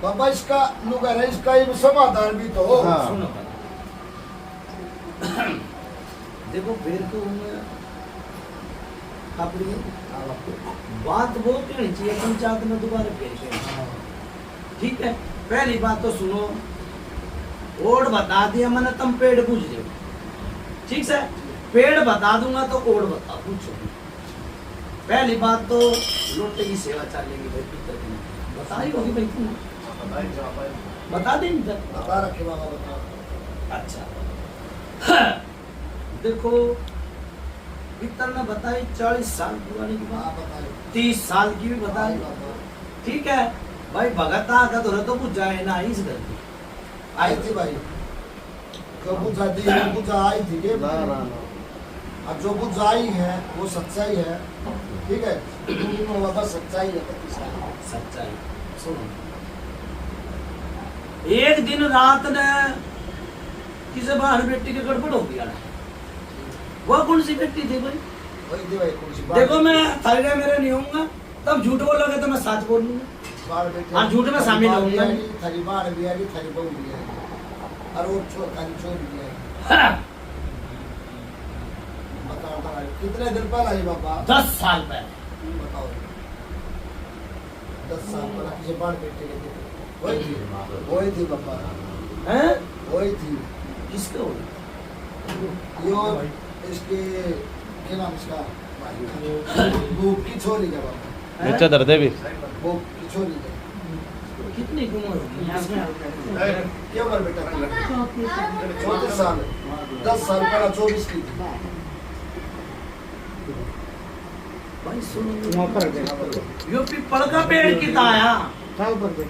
बाबा इसका नुका है, इसका ये समाधान भी तो हाँ। सुनो देखो फिर तो अपनी बात वो कहनी चाहिए पंचायत में दोबारा पेश है, ठीक है। पहली बात तो सुनो, ओढ़ बता दिया मैंने, तुम पेड़ पूछ दो, ठीक से, पेड़ बता दूंगा तो ओढ़ बता पूछो। पहली बात तो लोटे की सेवा चलेगी भाई, पितर की बता ही होगी भाई, तुम बता देंगे सर। बता रखे बाबा बता अच्छा देखो, पितर ने बताई 40 साल पुरानी की हाँ बात, बताइए 30 साल की भी बताई, ठीक है भाई। भगत आका तो कुछ जाए ना इस घर की आई थी भाई, जो बुझा दी वो बुझा आई थी के ना ना ना, अब जो बुझाई है वो सच्चाई है, ठीक है। वो बाबा सच्चाई है तो सच्चाई। सुनो, एक दिन रात ने किसी बाहर बेटी के गड़बड़ हो गया, वो कौन सी बेटी थी भाई? वही थी भाई कुछ देखो मैं थारे मेरे नहीं होऊंगा, तब झूठ बोलोगे तो मैं सच बोलूंगा, बाल बेटे हाँ, झूठ में शामिल होऊंगा नहीं। थरी बाढ़ भी आई, थरी बहू भी आई, और वो चोर भी आई। हाँ, बताओ भाई कितने दिन पहले आई बाबा? 10 साल पहले। बताओ 10 साल पहले किसी बाढ़ बेटे के वही थी बाबा। हैं? वही थी किसके हो? यो इसके क्या नाम इसका भूख की छोरी का बाबा नीचे दर्द है भी भूख की छोरी का कितनी उम्र होगी? क्या उम्र बेटा 34 साल 10 साल पहला 24 की थी भाई सुनो, वहाँ पर गए यो पीपल का पेड़ की ताया, साल पर गए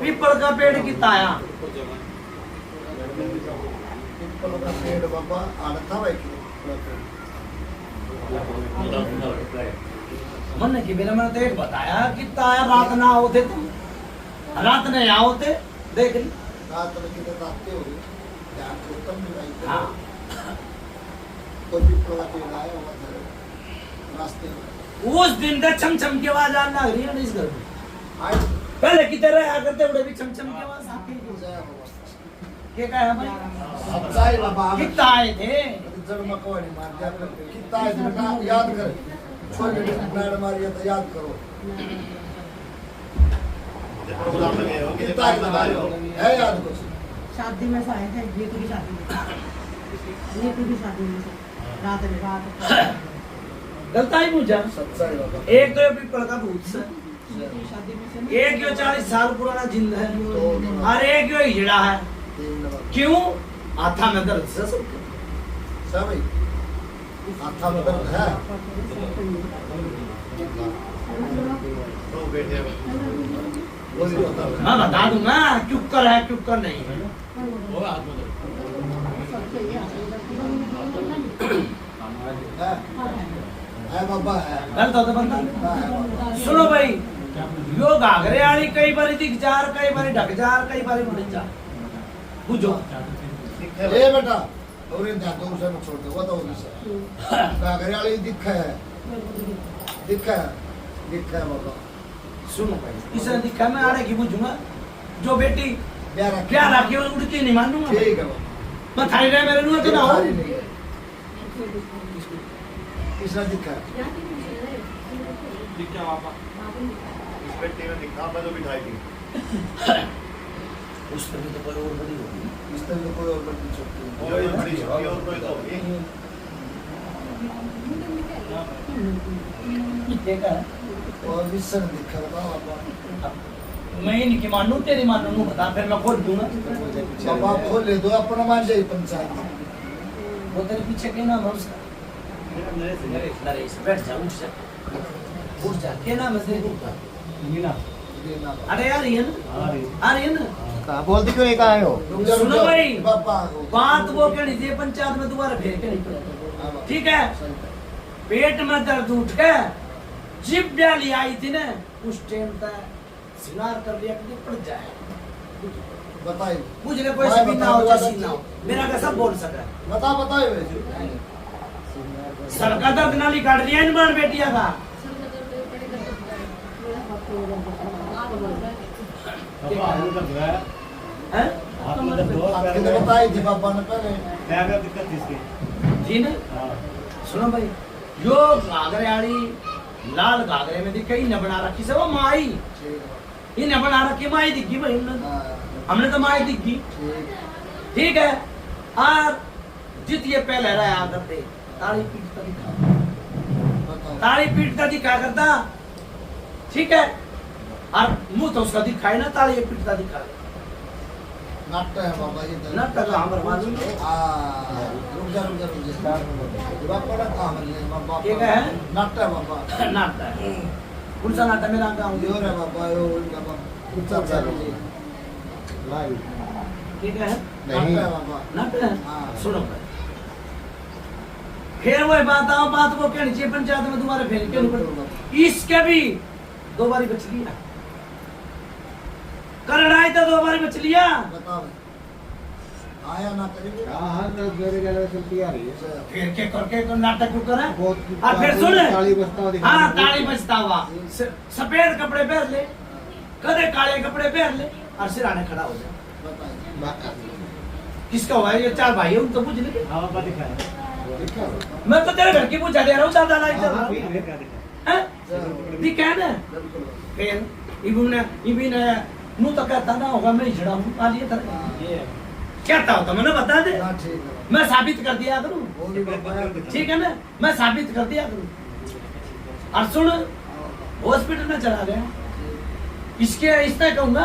पीपल का पेड़ की ताया। पिपल का पेड़ बाबा आना था भाई मन की मेरा मैंने तो एक बताया कि ताया रात ना होते तुम, रात नहीं आओते देख ली। रात में कितने रातें हो गई ध्यान को तब मिलाई हाँ कोई पिपल का पेड़ आया होगा घर रास्ते में उस दिन तक छम छम की आवाज आने लग रही है ना इस घर में। आए पहले की तरह आया करते बड़े भी छम छम की आवाज आती है। क्या कहा है भाई? जाए बाबा कितना आए थे? जड़ मकवानी मार दिया कितना है बेटा याद कर छोटे बैठ मारिया तो याद करो कितना है याद कुछ शादी में से आए थे नीतू की शादी में नीतू की शादी में से रात में रात गलता ही पूछा। सच्चाई बाबा एक तो ये पीपल का भूत से, नीतू की शादी में से एक यो 40 साल पुराना जिंद है और एक यो हिजड़ा है। क्यों? आथा में दर्द से सब सब हाथा में दर्द है बोली बता मैं बता दूंगा क्यूकर है क्यूकर नहीं है। है बाबा है गलत होता बंदा। है बाबा सुनो भाई, यो घाघरे वाली कई बारी दिख जार, कई बारी ढक जार, कई बारी मुड़ जा। बुझो ए बेटा और इन ध्यान दूसरे में छोड़ दो वो तो उनसे घाघरे वाली दिखा है बाबा सुनो भाई, इसे दिखा मैं आड़े की बुझूंगा। जो बेटी प्यारा क्या रखी हो उड़ती नहीं मानूंगा। ठीक है बाबा मैं थारी रहे मेरे नुआ तो ना हो। सारी नहीं है किसने दिखा है उस पर भी तो कोई और बड़ी होगी। इस तरह तो कोई और बड़ी सकती है देखा है? और विसन दिखा रहा बाबा मैं इनकी मानू तेरी मानू नू बता, फिर मैं खोल दूंगा। बाबा खोल ले दो अपना मान जाए पंचायत वो तेरे पीछे क्या नाम है उसका? नरेश। बैठ जा, उठ जा, उठ जा। क्या नाम है तेरे? देना अरे यार ये ना, आ रही है ना। कहाँ बोलती क्यों नहीं कहाँ आए हो सुनो भाई, बाबा बात वो कहनी थी पंचायत में दोबारा फेर के नहीं पड़ा। ठीक है? पेट में दर्द उठ के जिप डाली आई थी ना, उस टाइम तक सिंगार कर लिया कि पड़ जाए। बताइए मुझे कोई सी भी ना हो, जैसी ना हो, मेरा कैसा बोल सका। बताइए सर का दर्द नाली काट लिया इन बार बेटिया का। हैं? आपने बताई थी पापा ने पहले थी ना? सुनो भाई, जो घाघरे वाली लाल घाघरे में दिखी न बना रखी से वो माई, ये न बना रखी माई दिखी भाई हमने तो माई दिखी। ठीक है? और जित ये पहले रहा करते ताली पीटता दिखा, ताली पीटता दिखा करता। ठीक है? और मुंह तो उसका दिखाए ना, ताली ये पीटता दिखा। नाट्य है बाबा ये नाटक का हमारे मालूम है। रुक जा बाबा ना काम है बाबा ये क्या है? नाट्य है बाबा नाटक है। कौन सा नाटक? मेरा गाँव यो रे बाबा यो बाबा ठीक ठीक है? नाट्य है बाबा नाटक है? हाँ। सुनो भाई, फिर वही बात आओ, बात वो कहनी चाहिए पंचायत में दोबारा फिर क्यों नहीं पड़ी? इसके भी 2 बारी बच लिया, करण आई तो 2 बारी बच लिया। बताओ आया ना करेंगे हाँ तो मेरे गले चलती आ रही है फिर के करके नाटक क्यों करे? बहुत और फिर सुन, ताली बजता हुआ दिखाई हाँ देती है। ताली बजता हुआ, सफेद कपड़े पहन ले, कदे काले कपड़े पहन ले और सिराने खड़ा हो जाए। बताइए किसका हुआ है? ये 4 भाई है, उन तो पूछ ले। देखा? मैं तो तेरे घर की पूछा दे रहा हूँ, दादा लाई हाँ, चल फिर दिखा है ना? फिर इबुने नू तो कहता ना होगा मैं झड़ा हूँ आ लिए तर कहता होता मैंने बता दे ना ठीक है मैं साबित कर दिया करूँ वो भी बाबा यार ठीक है ना मैं साबित कर दिया करूँ और सुन हॉस्पिटल में चला गया इसके इसने कहूँगा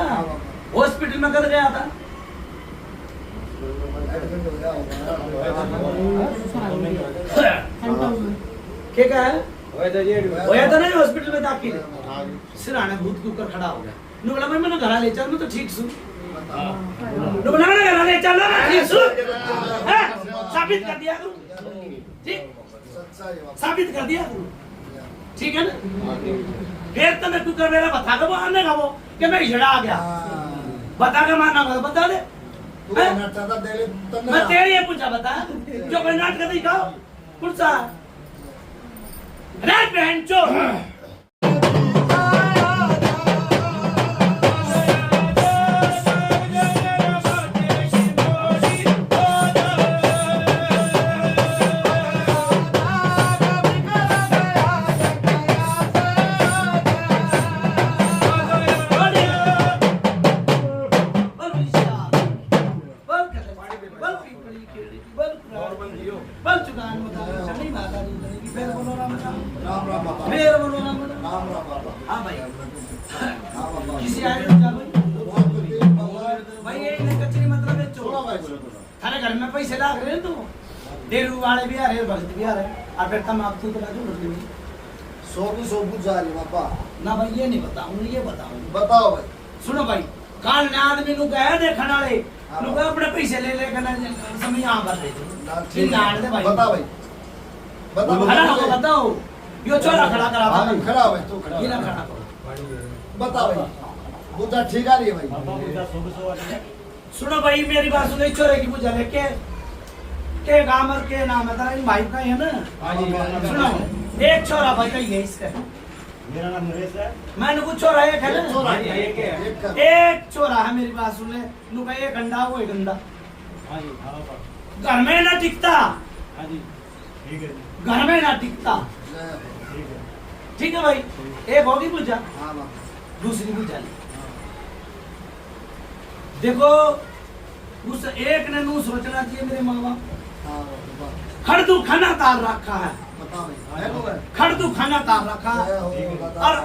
हॉस्पिटल में कर गया था एडमिट हो गया होगा क्या कहा है हाँ होया था ना हॉस्पिटल में दाखिल सिराने भूत के ऊपर खड़ा हो गया नु बोला मैं मैंने घर ले चल मैं तो ठीक सु नु बोला मैंने घर ले चल मैं ठीक सु हैं? साबित कर दिया करूं ठीक सच्चा है बाबा साबित कर दिया करूं ठीक है ना फिर तो मैं तू कर मेरा बता के वो आने का वो कि मैं झड़ा आ गया बता के मारना मत बता दे तू नाटक था दे ले तन्ने मैं तेरी ये पूछा बता जो कोई नाटक दिखाओ पूछा रात बहन चो राम राम बाबा मेरे बोलो राम राम राम बाबा हाँ भाई हाँ बाबा किसी आए तो क्या भाई बहुत कुछ बाबा भाई ये इन्हें कचरी मतलब है थोड़ा चो भाई बोलो थोड़ा थारे घर में पैसे लाग रहे हैं तो देरू वाले भी आ रहे हैं भगत भी आ रहे हैं और फिर तम आप तू तो बाजू लड़ ली सौ भी सौ बुझ जा रही बाबा ना भाई ये नहीं बताऊं ये बताऊं बताओ भाई सुनो भाई काल ने आदमी नु कहे देखण वाले नु कहे अपने पैसे ले ले कना समय यहां पर दे ठीक नाड़ दे भाई बता भाई बता खड़ा हो बताओ यो चोरा खड़ा करा हाँ भाई खड़ा भाई तू खड़ा ये ना खड़ा करो बता भाई बुद्धा ठीक आ रही है भाई सुनो भाई मेरी बात सुनो चोरे की पूजा लेके के गामर के नाम है तेरा भाई का है ना सुनो एक छोरा भाई का ही है इसका मेरा नाम नरेश है। मैंने कुछ छोरा एक है एक छोरा ना है, एक है। एक कर। एक छोरा है मेरी बात सुन ले नु का एक अंडा वो एक अंडा हाँ जी हाँ बाबा घर में ना टिकता हाँ जी ठीक है जी घर में ना टिकता ठीक है ठीक है भाई एक होगी पूजा हाँ बाबा दूसरी पूजा ले देखो उस एक ने नू सोचना चाहिए मेरे माँ बाप हाँ बाबा खड़दू खाना तार रखा है बता भाई है लोग है खड़दू खाना तार रखा है जय हो बता और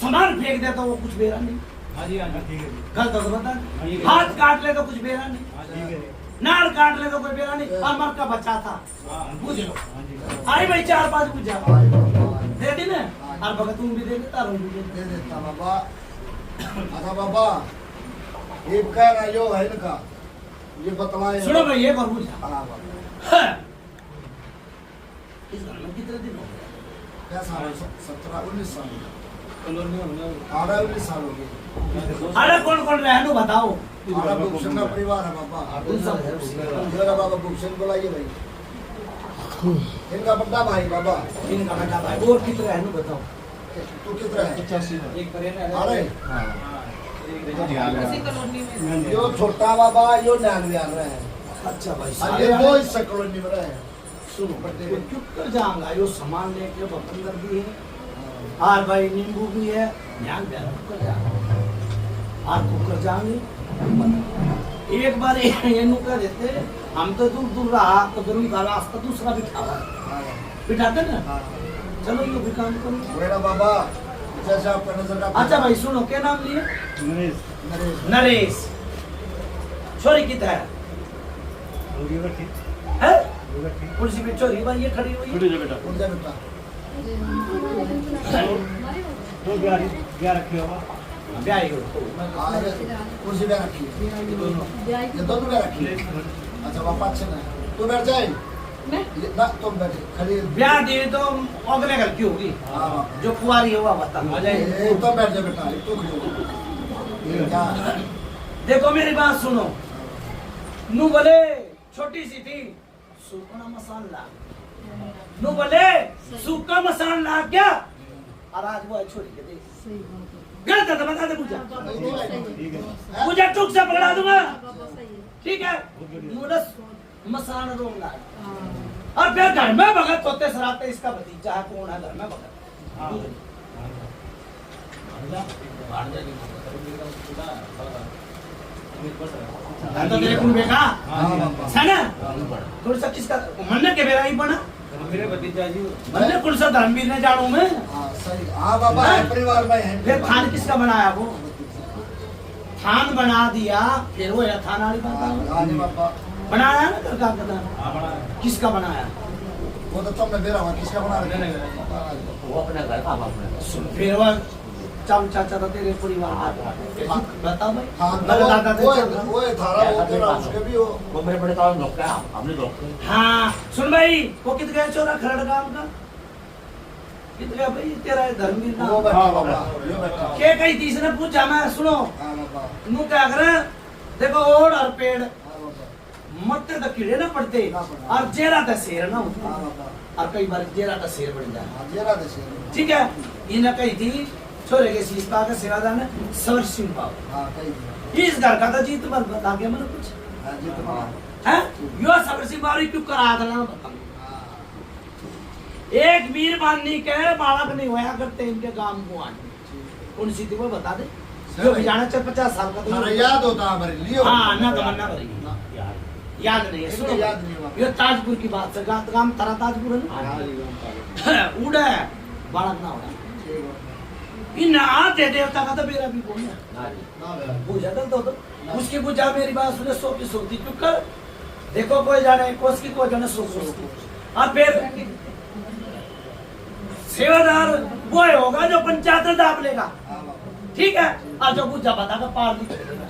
सामान फेंक दे तो वो कुछ बेरा नहीं हाँ जी हाँ जी ठीक है जी गलत तो बता हाँ जी। हाथ काट ले तो कुछ बेरा नहीं हाँ ठीक है नाड़ काट ले तो कोई बेरा नहीं और मर का बच्चा था हाँ बुझ लो हाँ जी आई भाई 4-5 पूजा भाई बाबा दे दी ना और भगत तुम भी दे देता रहूं भी दे दे देता बाबा अच्छा बाबा ये कह रहा यो है इनका ये बतलाए सुनो भाई एक और पूछा हाँ बाबा इस घर में कितने दिन हो गए क्या साल 17-19 साल कॉलोनी होने 18-19 साल हो गए अरे कौन कौन रहे नु बताओ हमारा भूषण का परिवार है बाबा तुम सब मेरा बाबा भूषण बुलाइए भाई इनका बड़ा भाई बाबा इनका बेटा भाई और कितने रहे नु बताओ तू कितना है 85 एक करे ना अरे उसी कॉलोनी में यो छोटा बाबा यो 99 आ रहा है अच्छा भाई और ये दो हिस्सा कॉलोनी में रहे हैं सुनो बड़े ये चुप कर जाऊंगा यो सामान लेके बंदर भी है और भाई नींबू भी है ध्यान दे कर जाऊंगा और कुकर जाएंगे एक बार ये नु कर देते हम तो दूर दूर रहा तो जरूर का रास्ता दूसरा बिठावा बिठाते ना चलो यो भी काम करो मेरा बाबा जैसे आपका नजर का अच्छा भाई सुनो क्या नाम लिए नरेश नरेश नरेश छोरी कितना है होगी अगर ठीक है होगा ठीक कुर्सी पे चोरी भाई ये खड़ी हुई है जा बेटा उठ जा बेटा तो क्या रखे होगा ब्याह हो हाँ ये कुर्सी पे रखी है ये दोनों पे रखी है अच्छा बाबा अच्छे ना तू बैठ जाए ये ना तुम बैठे खड़ी ब्याह दे तो अगले घर की होगी हाँ बाबा जो कुआरी है वो बता आ जाए ये तो बैठ जा बेटा ये तो खड़ी हो ये क्या देखो मेरी बात सुनो नू बोले छोटी सी थी सूखा मसाला नू बोले सूखा मसाला क्या और आज वो छोड़ी के दे सही बात है गलत है तो बता दे पूजा ठीक है पूजा टुक से पकड़ा दूंगा बाबा सही है ठीक है नूडल्स मसाला रोंगा हाँ और फिर घर में भगत होते सराते इसका भतीजा है कौन है घर में भगत हाँ तो तेरे को बेका हाँ बाबा सना कुल सा किसका मन के बेरा ही बना मेरे भतीजा जी मन कुल सा धर्मवीर ने जानू मैं हाँ सही हाँ बाबा है परिवार में है फिर थान किसका बनाया वो थान बना दिया फिर वो या थान वाली बात आ हाँ जी बाबा बनाया ना कर काम करना किसका बनाया वो तो तुमने बेरा हुआ किसका बना रहे वो अपना घर का हम अपना सुन फिर वो चाऊ चाचा तो तेरे परिवार का बताओ भाई हाँ मेरे दादा थे वो थारा वो तेरा उसके भी हो वो मेरे बड़े ताऊ लोग का हमने लोग हाँ सुन भाई वो कित गया चोरा खरड़ गांव का कित गया भाई तेरा धर्मवीर वो का बैठा बाबा ये बैठा के कई तीसरे पूछा मैं सुनो हाँ बाबा नू क्या करे देखो ओड़ और पेड़ हाँ बाबा मरते तो कीड़े ना पड़ते ना पड़े। और जेरा तो शेर ना होता हाँ बाबा और कई बार जेरा का शेर बन जाए हाँ जेरा दे शेर ठीक है इन्हें कही थी छोरे के शीश पा के सेवादार ने सवर सिंह पाओ हाँ कही इस घर का तो जीत मत बता के मैंने कुछ हाँ जी तो है यो सवर सिंह बावरी क्यों करा था ना बताऊं एक वीर माननी के बालक नहीं होया करते इनके गांव को आने उन सीधी को बता दे जो भी जाना 50 साल का थारा तो याद होता है हमारे लियो हाँ ना तमन्ना करेगी याद नहीं है इसको सुनो याद नहीं हुआ ये ताजपुर की बात है गाम तारा ताजपुर है ना उड़ा है बालक ना होगा इन आते देवता का तो मेरा भी बोल है पूजा तो उसकी पूजा मेरी बात सुने 100% क्यों कर देखो कोई जाने कोस की कोई जाने 100 की और फिर सेवादार वो होगा जो पंचायत में दाब लेगा हाँ बाबा ठीक है और जो पूजा बता का पार नहीं करेगा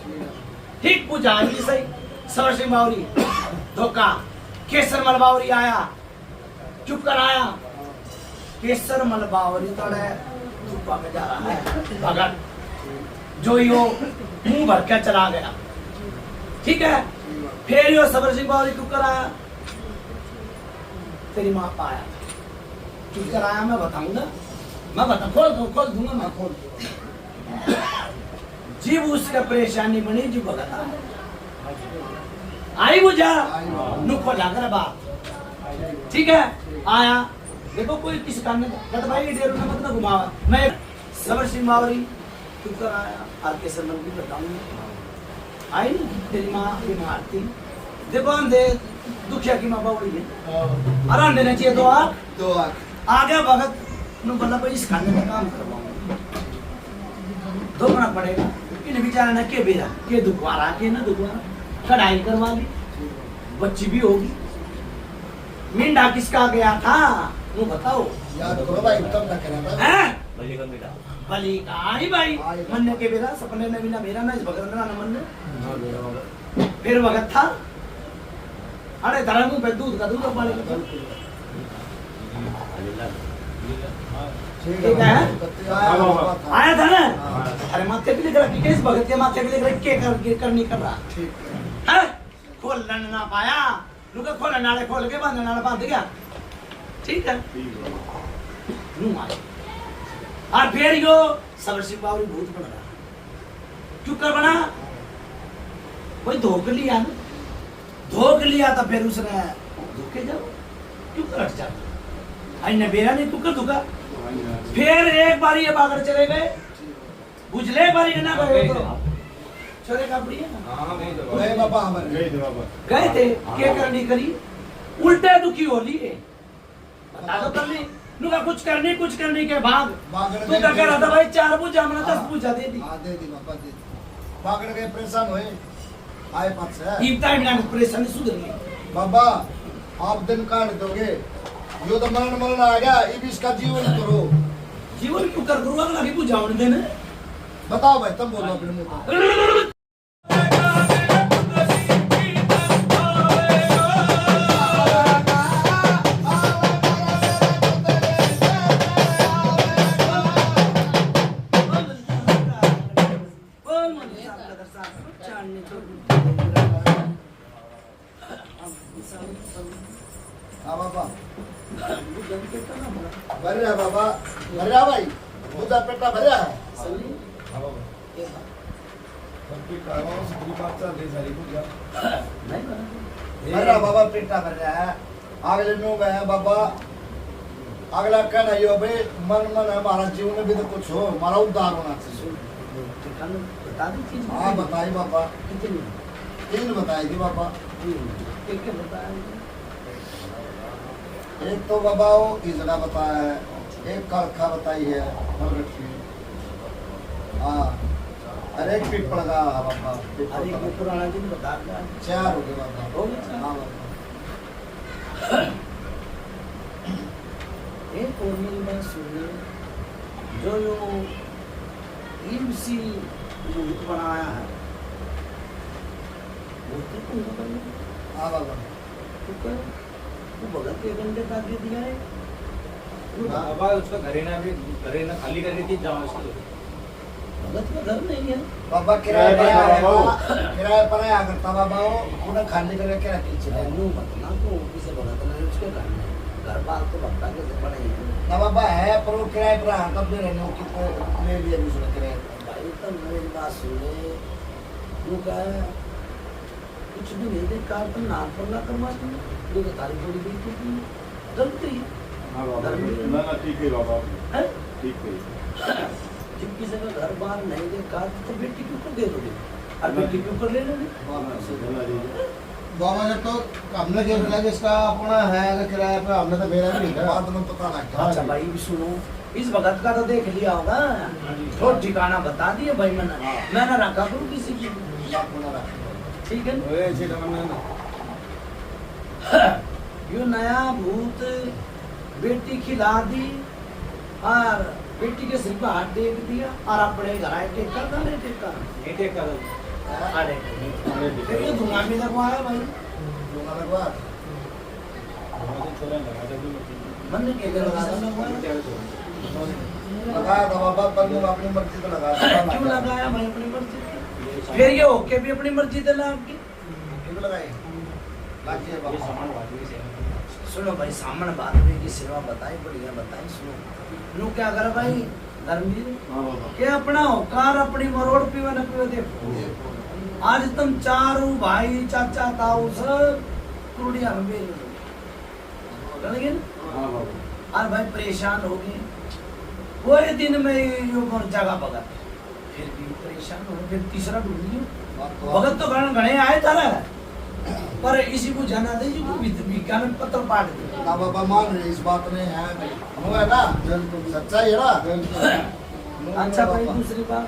ठीक पूजा आएगी सही सवर सिंह बावरी धोखा केसर मलबावरी आया चुप कर आया केसर मलबावरी तोड़े चुप्पा में जा रहा है भगत जो यो मुंह भर के चला गया ठीक है फिर यो सबर सिंह बावरी चुप कर आया तेरी माँ पाया चुप कर आया मैं बताऊंगा मैं बता खोल दूंगा मैं खोल जीव उसका परेशानी बनी जी भगत आई बुझा नुखो लग रहा बात ठीक है आया देखो कोई किस काम में कटवाई डेरू ने मतलब घुमावा मैं सबर सिंह बावरी चुप कर आया आर के सर भी बताऊंगा आई नहीं तेरी माँ बीमार थी देखो अंधे दुखिया की माँ बावड़ी है आराम देना चाहिए तो आप तो आ गया भगत नु बल्ला भाई इस खाने में काम करवाऊंगा धोना पड़ेगा इन बेचारा ने के बेरा के दुखवारा के ना दुखवारा कढ़ाई करवा ली बच्ची भी होगी मिंडा किसका गया था नु बताओ याद करो भाई तब तक रहा था हैं बलि का बेटा बली का आई भाई मन के बेरा सपने में भी ना मेरा मैं इस भगत ना मन फिर भगत था अरे धर्म पे दूध का दूध पाले ठीक है आया था ना अरे माथे पे लिख रखी किस भगत के माथे पे लिख रखी के कर नहीं कर रहा ठीक है खोल ना पाया लुका खोल नाले खोल के बांध नाले बांध गया ठीक है नू आया और फिर यो सबर सिंह बावरी भूत बन रहा क्यों कर बना वही धोख लिया ना धोख लिया था फिर उसने धोखे जाओ क्यों कर रख जाता आई ने बेरा नहीं कुकर धोखा फिर एक बार ये बागर चले गए बुझले बारी ना गए तो छोरे का बढ़िया ना हाँ वही तो गए बाबा हमारे गए थे क्या करनी करी उल्टे दुखी हो लिए बता दो कर ली नुका कुछ करने के बाद तू क्या कह रहा था भाई 4 पूजा हमने 10 पूजा दे दी हाँ दे दी बाबा दे दी बागड़ गए परेशान हुए आए पास से ईपता बिना परेशानी सुधर गई बाबा आप दिन काट दोगे यो तो मरण आ गया अब इसका जीवन करो जीवन क्यों कर दूंगा अगला की पूजा होने देने बताओ भाई तुम बोलो अपने मुंह पर हाँ बाबा भर रहा बाबा भर रहा भाई दूधा पेटा भर है सबकी कारवां से पूरी बात चल रही सारी पूजा भर रहा बाबा पेटा भर रहा है अगले नो गए बाबा अगला कहना यो भाई मन हमारा जीवन में भी तो कुछ हो हमारा उद्धार होना चाहिए खान बता दी चीज हाँ बताई बाबा, कितनी 3 बताई थी बाबा। एक क्या बताया एक तो बाबा वो इजड़ा बताया है, एक कलखा बताई है हाँ, और एक पिपल का बाबा, अरे ये पुराना दिन बता दिया 4 हो गए बाबा। हो गया चार? हाँ बाबा। एक और मेरी बात सुनिए, जो ईमसी मूर्त बनाया है मूर्ति कौन सा बनाया? हाँ बाबा। तो क्या? वो भगत के घंटे ताकि दिया है बाबा उसका घरेना भी घरेना खाली करके थी जाओ उसको भगत का घर नहीं है बाबा किराए पर आया करता बाबा, वो उन्हें खाली करके रखी चले यूं मत ना को किसी भगत ने उसके घर में घर बाल तो भक्ता के से बने हैं ना बाबा है, पर वो किराए पर आया तब भी रहने वो कितने ले लिया दूसरे किराए पर। भाई तो मेरी बात सुने वो क्या है कुछ भी नहीं दे कार तो नाम पर ना करवा दी जो तो तारीख थोड़ी देखी थी गलती हाँ बाबा, ना ना ठीक है बाबा, है ठीक है। जब किसी का घर बार नहीं दे कार तो बेटी क्यों कर दे दोगे और बेटी क्यों कर ले लोगे बाबा जब तो हमने जो मिला कि इसका अपना है अगर किराए पे, हमने तो मेरा भी नहीं था। बाद में पता लग गया। अच्छा भाई भी सुनो इस भगत का तो देख लिया होगा थोड़ा ठिकाना बता दिए भाई मैंने रखा करूँ किसी की ठीक है यो नया भूत बेटी खिला दी और बेटी के सिर पे हाथ टेक दिया और अपने घर आए टेक कर नहीं टेक कर अरे फिर ये धुआं भी लगवाया भाई मन के लिए लगाया था बाबा, पर वो अपनी मर्जी से लगाया था। क्यों लगाया भाई अपनी मर्जी से? फिर ये होके भी अपनी मर्जी से लगा के क्यों लगाए? लागिए बाबा। सुनो भाई सामने बात हुई की सेवा बताई बढ़िया बताई सुनो नु क्या कर भाई धर्मवीर के अपना होकार अपनी मरोड़ पीवे न पीवे देखो आज तुम चारों भाई चाचा ताऊ सब कुड़िया में बेल लगे और भाई परेशान हो गए कोई दिन में यो जगह भगत फिर भी परेशान हो फिर तीसरा ढूंढियो भगत तो गणे आए था पर इसी को जाना दे जी को विज्ञान पत्र पाठ दे ना बाबा मान रहे इस बात में है वो है ना सच्चाई है ना। अच्छा भाई दूसरी बात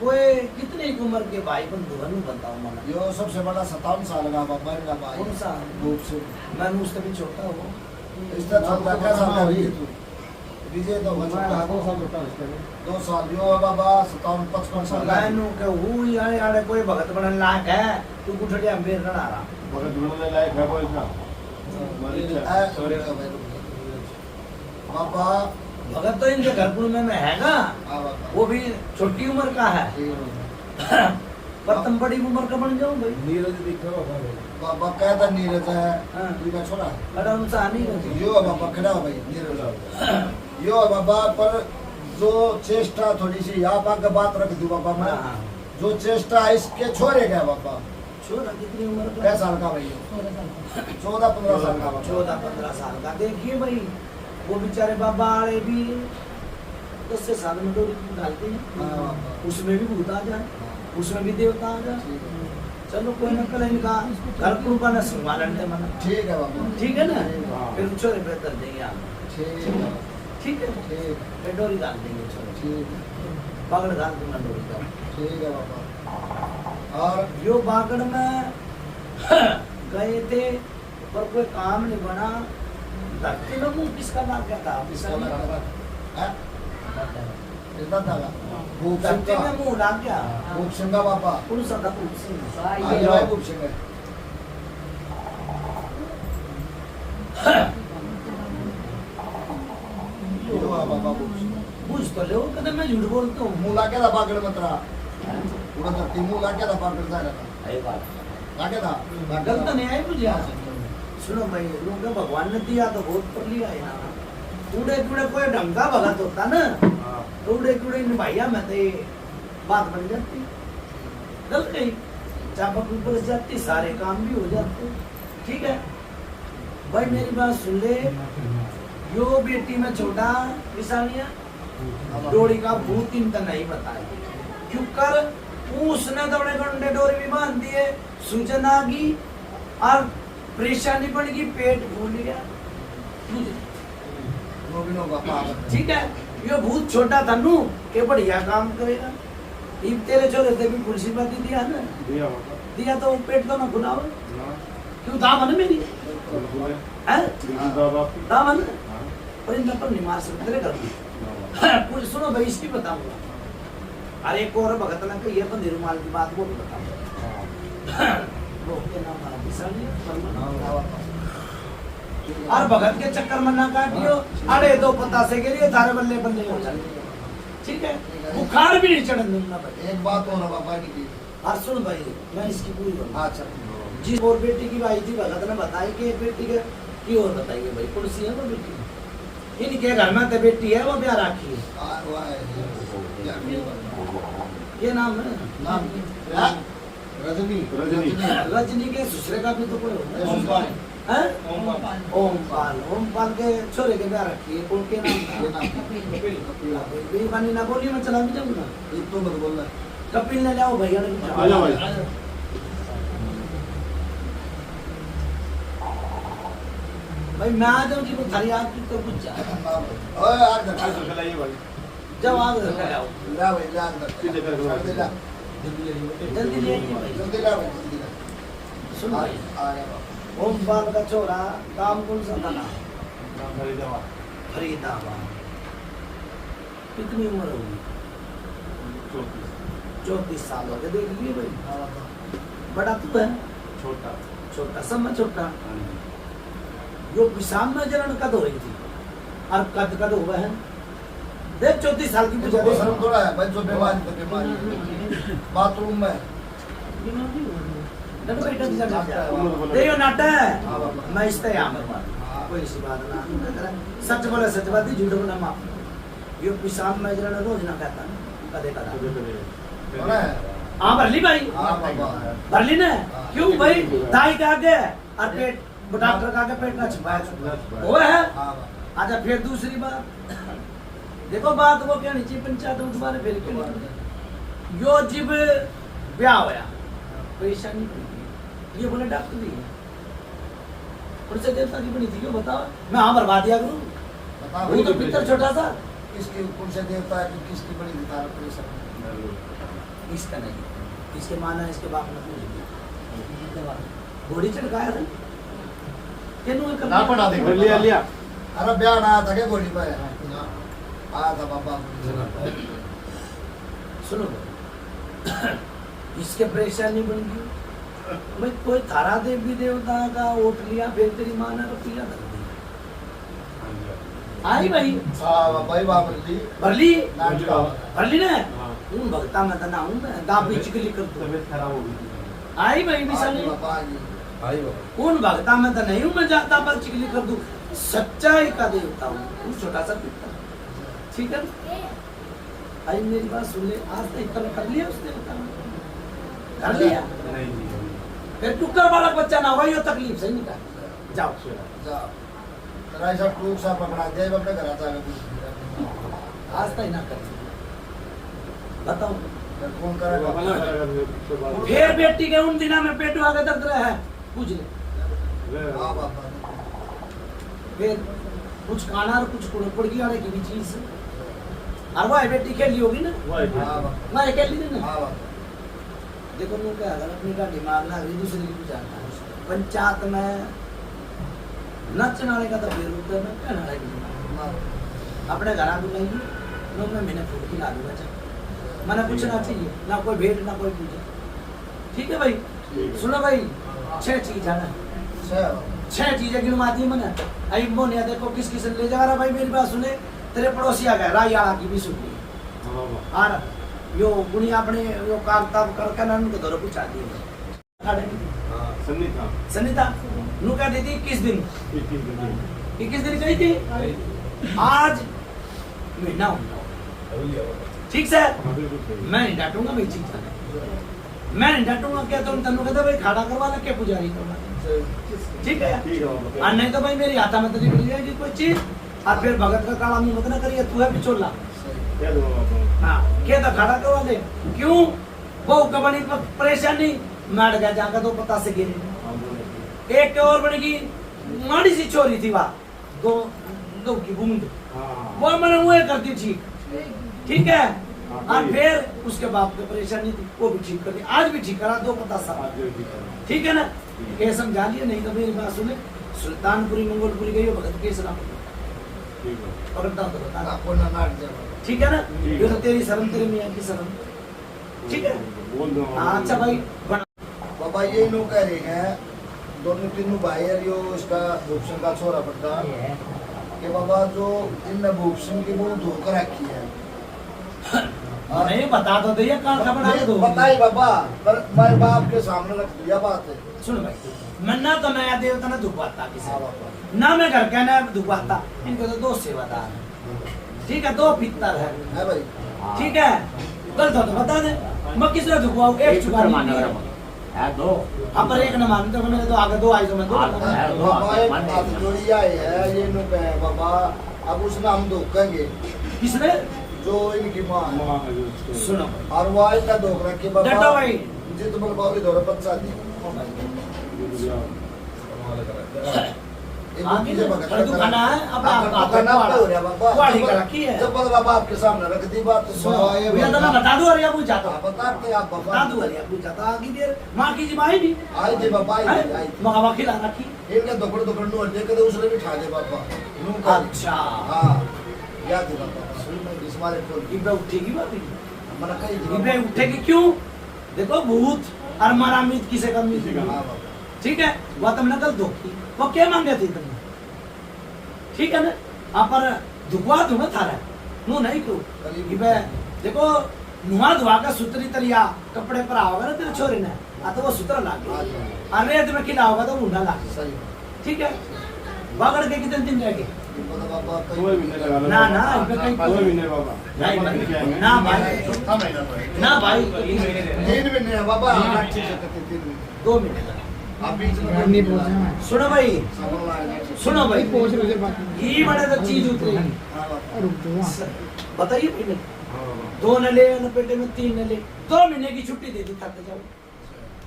कोई कितने की उम्र के भाई बंधु हनु बताओ मना यो सबसे बड़ा 57 साल का बाबा का भाई कौन सा रूप से मैं उससे भी छोटा हूँ इसका छोटा क्या साल का है तू विजय तो बच्चा 2 साल यो बाबा 57-55 साल का मैं नु के हूँ यार यार कोई भगत बनने लायक है तू कुठड़िया मेर ना रहा मगर ढूंढने लायक है कोई इसका? बाबा भगत तो इनके घरपुर में हैगा वो भी छोटी उम्र का है पर तुम बड़ी उम्र का बन जाओ भाई नीरज दिख रहा होगा बाबा कहता नीरज है हाँ। तू का छोरा अरे उनसे आनी है यो बाबा खड़ा हो भाई नीरज यो बाबा पर जो चेष्टा थोड़ी सी आप आगे बात रख दूं बाबा मैं हाँ। जो चेष्टा है इसके छोरे का बाबा छोरा कितनी उम्र का 5 साल का भाई 14-15 साल का बाबा 14-15 साल का देखिए भाई वो बेचारे बाबा वाले भी 10 से साल में डोरी डालते हैं हाँ, बाबा। उसमें भी भूत आ जाए उसमें भी देवता आ जाए चलो कोई न कल इनका घर कुर्बा न संभालन दे मना ठीक है बाबा ठीक है ना फिर छोरे पे कर देंगे आप ठीक ठीक है ठीक फिर डोरी डाल देंगे छोरे ठीक बागड़ डाल दूंगा डोरी डाल ठीक है बाबा और यो बागड़ में गए थे पर कोई काम नहीं बना धरती में मुंह किसका नाम क्या था इसका लगा है कितना था भूप धरती सिंह में मुंह लग गया भूप सिंह का बाबा कौन सा था भूप सिंह ये भाई भूप सिंह है यो बाबा भूप सिंह पूछ तो ले कहते मैं झूठ बोलता हूँ मूला क्या था बागड़ मतरा पूरा धरती मूला क्या था बागड़ जा रहा था क्या था गलत नहीं आई मुझे यहाँ से सुनो भाई लोग भगवान ने दिया तो बहुत पर लिया है ना कूड़े कूड़े कोई ढंग का भगत होता ना कूड़े कूड़े भैया मैं तो बात बन जाती गलत गई चापक ऊपर जाती सारे काम भी हो जाते ठीक है भाई मेरी बात सुन ले यो बेटी में छोटा किसानिया डोरी का भूत इन तक नहीं बताया क्यों कर उसने दौड़े गंडे डोरी भी बांध दिए सूजन आ गई और परेशानी बढ़ गई पेट फूल गया ठीक है ये भूत छोटा था नू के बढ़िया काम करेगा इब तेरे छोरे थे भी पुलिस बाती दिया ना दिया तो पेट तो ना खुला हो क्यों दामन मेरी है दामन पर इन पर नहीं मार सकते तेरे घर में कुछ सुनो भाई इसकी बताऊंगा अरे एक और भगत ना कही है बंदे रुमाल की बात वो भी बताऊंगा वो के नाम है विशाली और भगत के चक्कर में ना काटियो अरे दो पता से के लिए थारे बल्ले बल्ले हो जाए ठीक है बुखार भी नहीं चढ़ने दूंगा भाई एक बात और बाबा की और सुन भाई मैं इसकी पूरी करूंगा अच्छा जिस और बेटी की भाई थी भगत ने बताई कि एक बेटी के की और बताइए भाई कुर्सी है वो बेटी इनके घर में तो बेटी है वो ब्याह राखी है ये नाम है नाम रजनी रजनी के ससुरे का भी तो कोई होगा हैं ओमपाल के छोरे के ब्याह रखी है कौन के नाम बेईमानी ना बोली मैं चला भी जाऊंगा एक तो मत बोलना कपिल ने लाओ भैया ने भाई मैं आ जाऊं कि वो थारी आग की तो कुछ जा ओए यार धक्का चलाइए भाई जब आग रखा आओ ला भाई ला सीधे कर दो। जल्दी ला जल्दी ले आइए भाई जल्दी ला भाई जल्दी ला सुन भाई आ गया ओमपाल का छोरा काम कौन सा था ना फरीदाबाद फरीदाबाद कितनी उम्र होगी 34 साल हो गए देख लिए भाई बड़ा तू है छोटा छोटा सब में छोटा जो विषाम में जलन कद हो रही थी और कद हुआ है देख 34 साल की मुझे पूछा शर्म थोड़ा है भाई जो बीमारी तो बीमारी बाथरूम में देखो नाटा है मैं इस तरह आमर बात कोई सी बात ना सच बोले सच बात ही झूठ बोला माफ ये विषाम में जलन रोज ना कहता कदे कदा होना है हाँ भरली भाई हां बाबा भरली ने क्यों भाई दाई का आगे और पेट डॉक्टर का आगे पेट ना छुपाया वो है हां अच्छा फिर दूसरी बात देखो बात वो क्या नीचे पंचायत में तुम्हारे फिर क्यों यो जीव ब्याह होया परेशानी ये बोले डॉक्टर भी है उनसे देवता की बनी थी क्यों बताओ मैं हाँ बर्बाद दिया करूँ बता वो तो पितर छोटा सा किसके कौन से देवता है किसकी बड़ी विचार परेशान इसका नहीं इसके माना इसके बाप ने पूछ लिया घोड़ी चढ़काया था केनू ना पढ़ा दे लिया लिया अरे ब्याह ना था क्या गोली पे आया था बाबा सुनो इसके परेशानी बन गई भाई कोई थारा देवी देवता का वोट लिया फिर तेरी माँ ने रुपया कर दिया आई भाई हां भाई बाबा जी भरली नाटका भरली ने उन भक्ता में तो ना हूं मैं दाबी चिकली कर दो तबीयत खराब हो गई आई भाई मिसाली बाबा जी आई बाबा उन भक्ता में तो नहीं हूं मैं जाता पर चिकली कर दूं सच्चाई का देवता हूं तू छोटा सा पिता ठीक है आई मेरी बात सुन ले आज तक इतना कर लिया उसने कर लिया नहीं जी फिर टुक्कर वाला बच्चा ना होगा ये तकलीफ सही निकाल जाओ जा तेरा ऐसा टूक सा पकड़ा दे अपने घर आता है आज तक ना कर बताओ कौन करेगा फिर बेटी के उन दिना में पेट आगे दर्द रहा है पूछ ले हां बाबा फिर कुछ खाना और कुछ कुड़कुड़ की आने की भी चीज और वो बेटी खेली होगी ना हां बाबा मैं खेली थी ना हां बाबा देखो मैं क्या अगर अपनी का दिमाग ना अभी दूसरे की जाता है पंचायत में नचनाने का तो बेरूप है मैं क्या ना अपने घर आदमी नहीं लोग मैं मैंने फूट की ला दूंगा चाहे मैंने कुछ ना चाहिए ना कोई भेंट ना कोई पूजा ठीक है भाई सुनो भाई 6 चीज है ना 6 चीजें गिनवाती मैंने आई मोनिया देखो किस किस ले जा रहा भाई मेरी बात सुने तेरे पड़ोसी आ गए रायाला की भी सुन ली और यो गुणी अपने यो कागताब करके ना उनको दौरे पूछा दिए सन्निता नु क्या देती 21 दिन 21 दिन कही थी आज महीना हुआ ठीक से मैं नहीं डांटूंगा भाई चीज मैं नहीं डांटूंगा क्या तुम तनु कहते भाई खाड़ा करवा ले क्या पुजारी करवा ठीक है और नहीं तो भाई मेरी हाथा में तो निकल जाएगी कोई चीज और फिर भगत का काला मुंह मत ना करिए तू है बिचोला कह दो बाबा हाँ क्या था खड़ा करवा दे क्यों वो कबनी परेशानी मर गया जाकर तो पता से गिरे हाँ बोलो एक और बनेगी माड़ी सी चोरी थी वहाँ दो दो की बूंद हाँ वो मैंने वो कर दी ठीक ठीक है हाँ, और ठीक। फिर उसके बाप को परेशानी थी वो भी ठीक कर दी आज भी ठीक करा दो पता सा आज जो भी करो। ठीक है ना ये समझा लिया नहीं तो मेरी बात सुने सुल्तानपुरी मंगोलपुरी गई हो भगत के सलाम ठीक है पकड़ता तो बता आपको ना नाट जाओ ठीक है ना ठीक ये है। तो तेरी शर्म तेरे मियाँ की शर्म ठीक है बोल दो हाँ अच्छा भाई बाबा ये नो कह रहे हैं दोनों तीनों भाई है यो इसका भूपसन का छोरा पड़ता कि बाबा जो इनने भूपसन की वो धोकर रखी है नहीं बता तो दे कहाँ खबर आ दो बताई बाबा पर मैं बाप के सामने रख दिया बात है सुन भाई मैं ना तो नया देवता ना दुखवाता किसी हाँ को। बाबा ना मैं घर का ना दुखवाता इनको तो दो सेवादार है ठीक है दो पितर है है भाई ठीक है गलत हो तो बता दे मैं किस तरह दुखवाऊँ एक चुका मानने नहीं वाला है दो हाँ पर एक न मानते हो मैंने तो आगे दो आई तो मैं दो हाँ, बताऊँ। है। बाबा एक बात जोड़ी आई है ये नो कहे बाबा अब उसने हम धोखेंगे किसने जो इनकी माँ है माँ है जो उसको- सुनो और वो आई का धोख रखे डटो बाबा भाई जित बल बाबी धोरा पच्चा दी आगे जो पर तू खाना है अब आप खाना पे हो रहा बाबा वाड़ी का रखी है जब बल बाबा आपके सामने रख दी बात तो सुनो बाबा ये भैया तो मैं बता दूं अरे पूछ जाता आप बताते आप बता बाबा दूं अरे पूछ जाता आगे देर माँ की जिमाई भी आई थे बाबा आई थे, आई थे। मगावा खिला रखी इनका दोपड़ दोपड़ नो दे के उसने भी खा दे बाबा नू का अच्छा हां याद है बाबा इस मारे खोल इबे उठेगी बात मना कही दी इबे उठेगी क्यों देखो भूत और मारा मीत किसे का मीत हां बाबा ठीक है वो तुमने कल धोखी वो क्या मांगे थे तुमने ठीक है ना आप पर दुखवा तुम्हें थारा नो नहीं क्यों इबे देखो नुआ धुआ का सूत्री तरिया कपड़े पर आओगे ना तेरे छोरे ने आ तो वो सूत्र लाग गया अरे तुम्हें खिला होगा तो मुंडा लाग गया सही ठीक है बागड़ के कितने दिन रह गए बाबा बाबा कोई भी नहीं लगा लो ना, बाबा। ना, इनका कहीं- कोई भी नहीं बाबा नहीं, बाबा नहीं, क्या है? ना भाई चौथा महीना तो है ना भाई 3 महीने है बाबा ठीक है 3 महीने 2 मिनट आप बीच में सुनो भाई समझ आएगा सुनो भाई ये बड़े तो चीज उतरी हां बाबा बताइए पहले हाँ, बाबा। 2 न ले न पेटे में 3 न ले 2 महीने की छुट्टी दे दी थक जाओ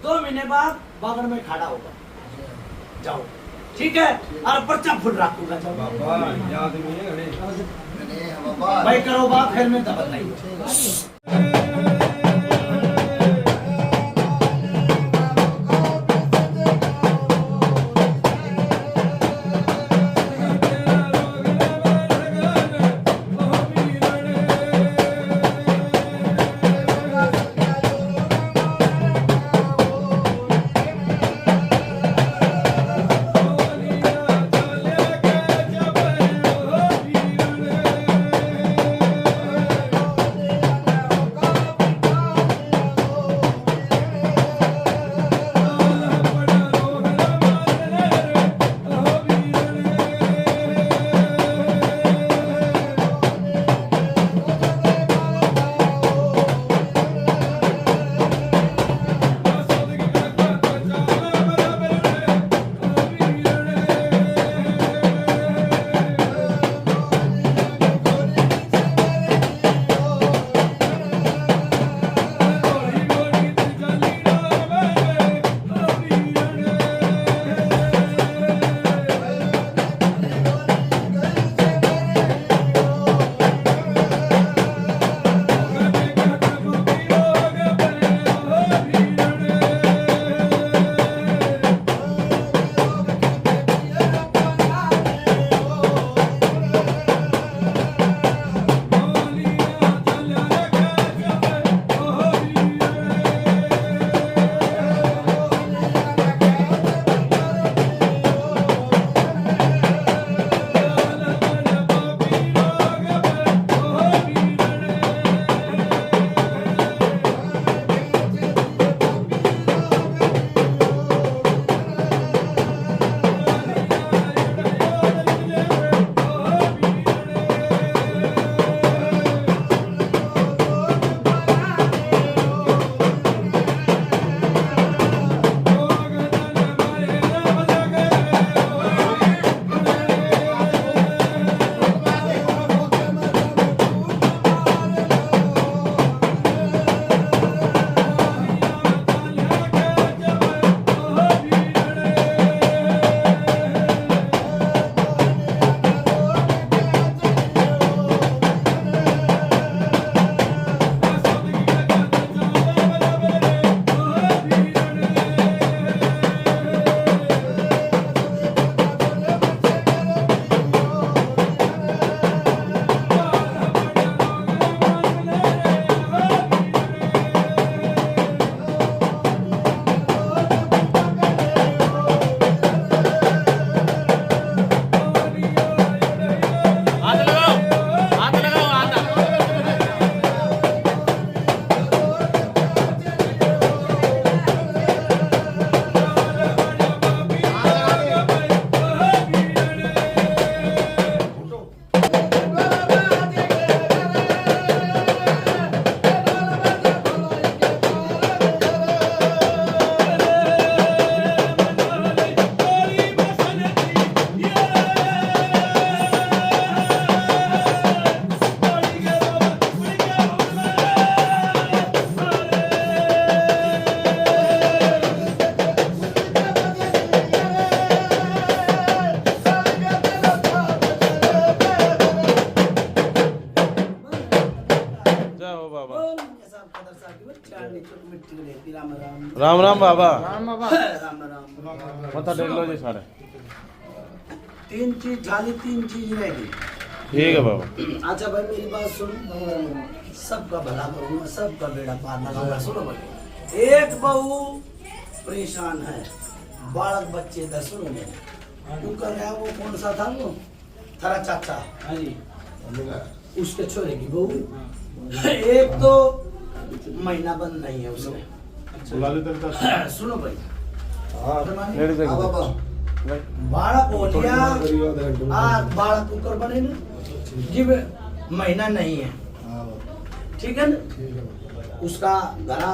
2 महीने बाद बागड़ में खड़ा होगा जाओ ठीक है और पर्चा फुल रखूंगा जाओ बाबा याद नहीं है घड़ी नहीं है बाबा भाई करो बात फिर मैं तब बताइए राम राम राम राम बाबा राम राम मथा टेक लो जी सारे। तीन चीज खाली, तीन चीज रहेगी। ठीक है बाबा। अच्छा भाई मेरी बात सुनो, सबका भला करूंगा, सबका बेड़ा पार लगाऊंगा। सुनो भाई, एक बहू परेशान है, बालक बच्चे था। सुनो मेरे, तू कर रहा वो कौन सा था वो थारा चाचा, उसके छोरे की बहू। एक तो महीना बंद नहीं है उसमें। बुला ले तेरे साथ। सुनो भाई, लेडीज हाँ बाबा बालक हो लिया, आज बालक कुकर बने ना, जिब महीना नहीं है, हाँ बाबा ठीक है ना। उसका घरा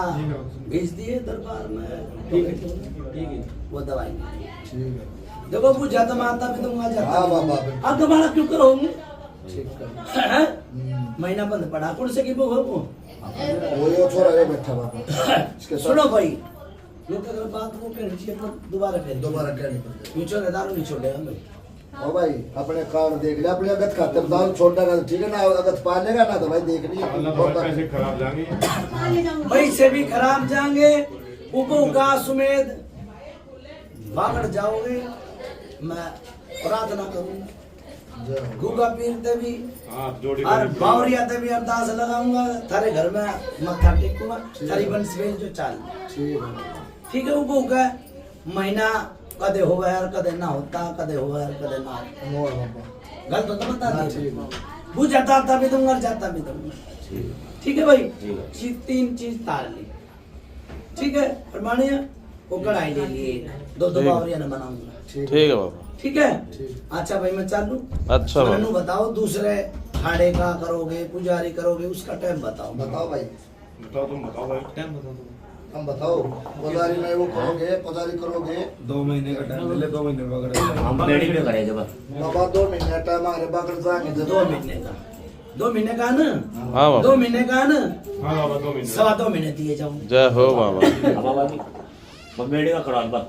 भेज दिए दरबार में, ठीक है, वो दवाई ठीक है देखो पूछा तो माता भी दूंगा हाँ जाता। बाबा अब दोबारा क्यों करोगे? ठीक है महीना बंद पड़ा, कौन से की वो है वो? वो छोरा है बैठा बाबा इसके साथ सुनो भाई, लोग अगर बात वो कहनी चाहिए तो दोबारा कह दोबारा कहनी पड़ती नीचो दारू नहीं छोड़ेगा भाई। है। ओ भाई अपने कार्ड देख ले, अपने अगत खाते दारू छोड़ने का ठीक है ना, अगत पालेगा ना तो भाई देख ली अल्लाह तो भाई पैसे खराब जाएंगे। भाई से भी खराब जाएंगे, ऊपर का सुमेध भागड़ जाओगे। मैं प्रार्थना करूंगा, गुगा पीर ते भी हाथ जोड़ी और बावरिया ते भी अरदास लगाऊंगा, थारे घर में मत्था टेकूंगा, थारी बंस भेज जो चाल। ठीक है, वो का महीना कदे हो यार, कदे ना होता, कदे हो यार, कदे ना होता। गलत तो बता दी, बुझ जाता भी दूंगा, जाता भी दूंगा। ठीक है भाई, तीन चीज तार ली। ठीक है, प्रमाणिया वो कढ़ाई ले लिए, दो बावरिया ने बनाऊंगा। ठीक है बाबा। ठीक है, अच्छा भाई मैं चालू। अच्छा बाबा। मैनू बताओ, दूसरे खाड़े का करोगे, पुजारी करोगे, उसका टाइम बताओ। बताओ भाई, बताओ तुम बताओ भाई। टाइम बता दो। हम बताओ पुजारी में वो करोगे, पुजारी करोगे 2 महीने का टाइम ले, 2 महीने पकड़। हम बेड़ी पे करेंगे बस। बाबा 2 महीने टाइम हमारे बाकर जाएंगे 2 महीने का, 2 महीने का ना, हाँ बाबा। 2 महीने का ना, हाँ बाबा 2 महीने। 2.25 महीने दिए जाऊँ। जय हो बाबा। अब बाबा जी बम्बेड़ी का करा बस।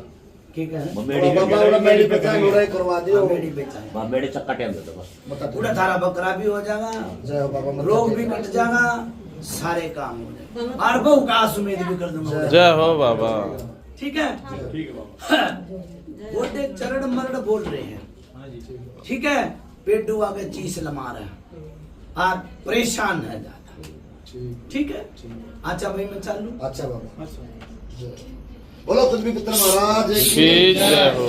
ठीक है, बम्बेड़ी बाबा वाला मेरी पहचान लड़ाई करवा दियो। बेड़ी बेचाए, बम्बेड़ी चक्का टाइम दे दो बस। बता पूरा थारा बकरा भी हो जाएगा, जय हो बाबा मत रोग भी कट जाएगा, सारे काम हो जाएगा, और बहू का सुमेध भी कर दूंगा। जय हो बाबा। ठीक है, ठीक है बाबा। वो देख चरण मरण बोल रहे हैं। ठीक है, पेट डुबा के चीज लमा रहे हैं, आप परेशान है ज्यादा। ठीक है, अच्छा भाई मैं चालू। अच्छा बाबा बोलो कुछ भी पुत्र महाराज की जय हो।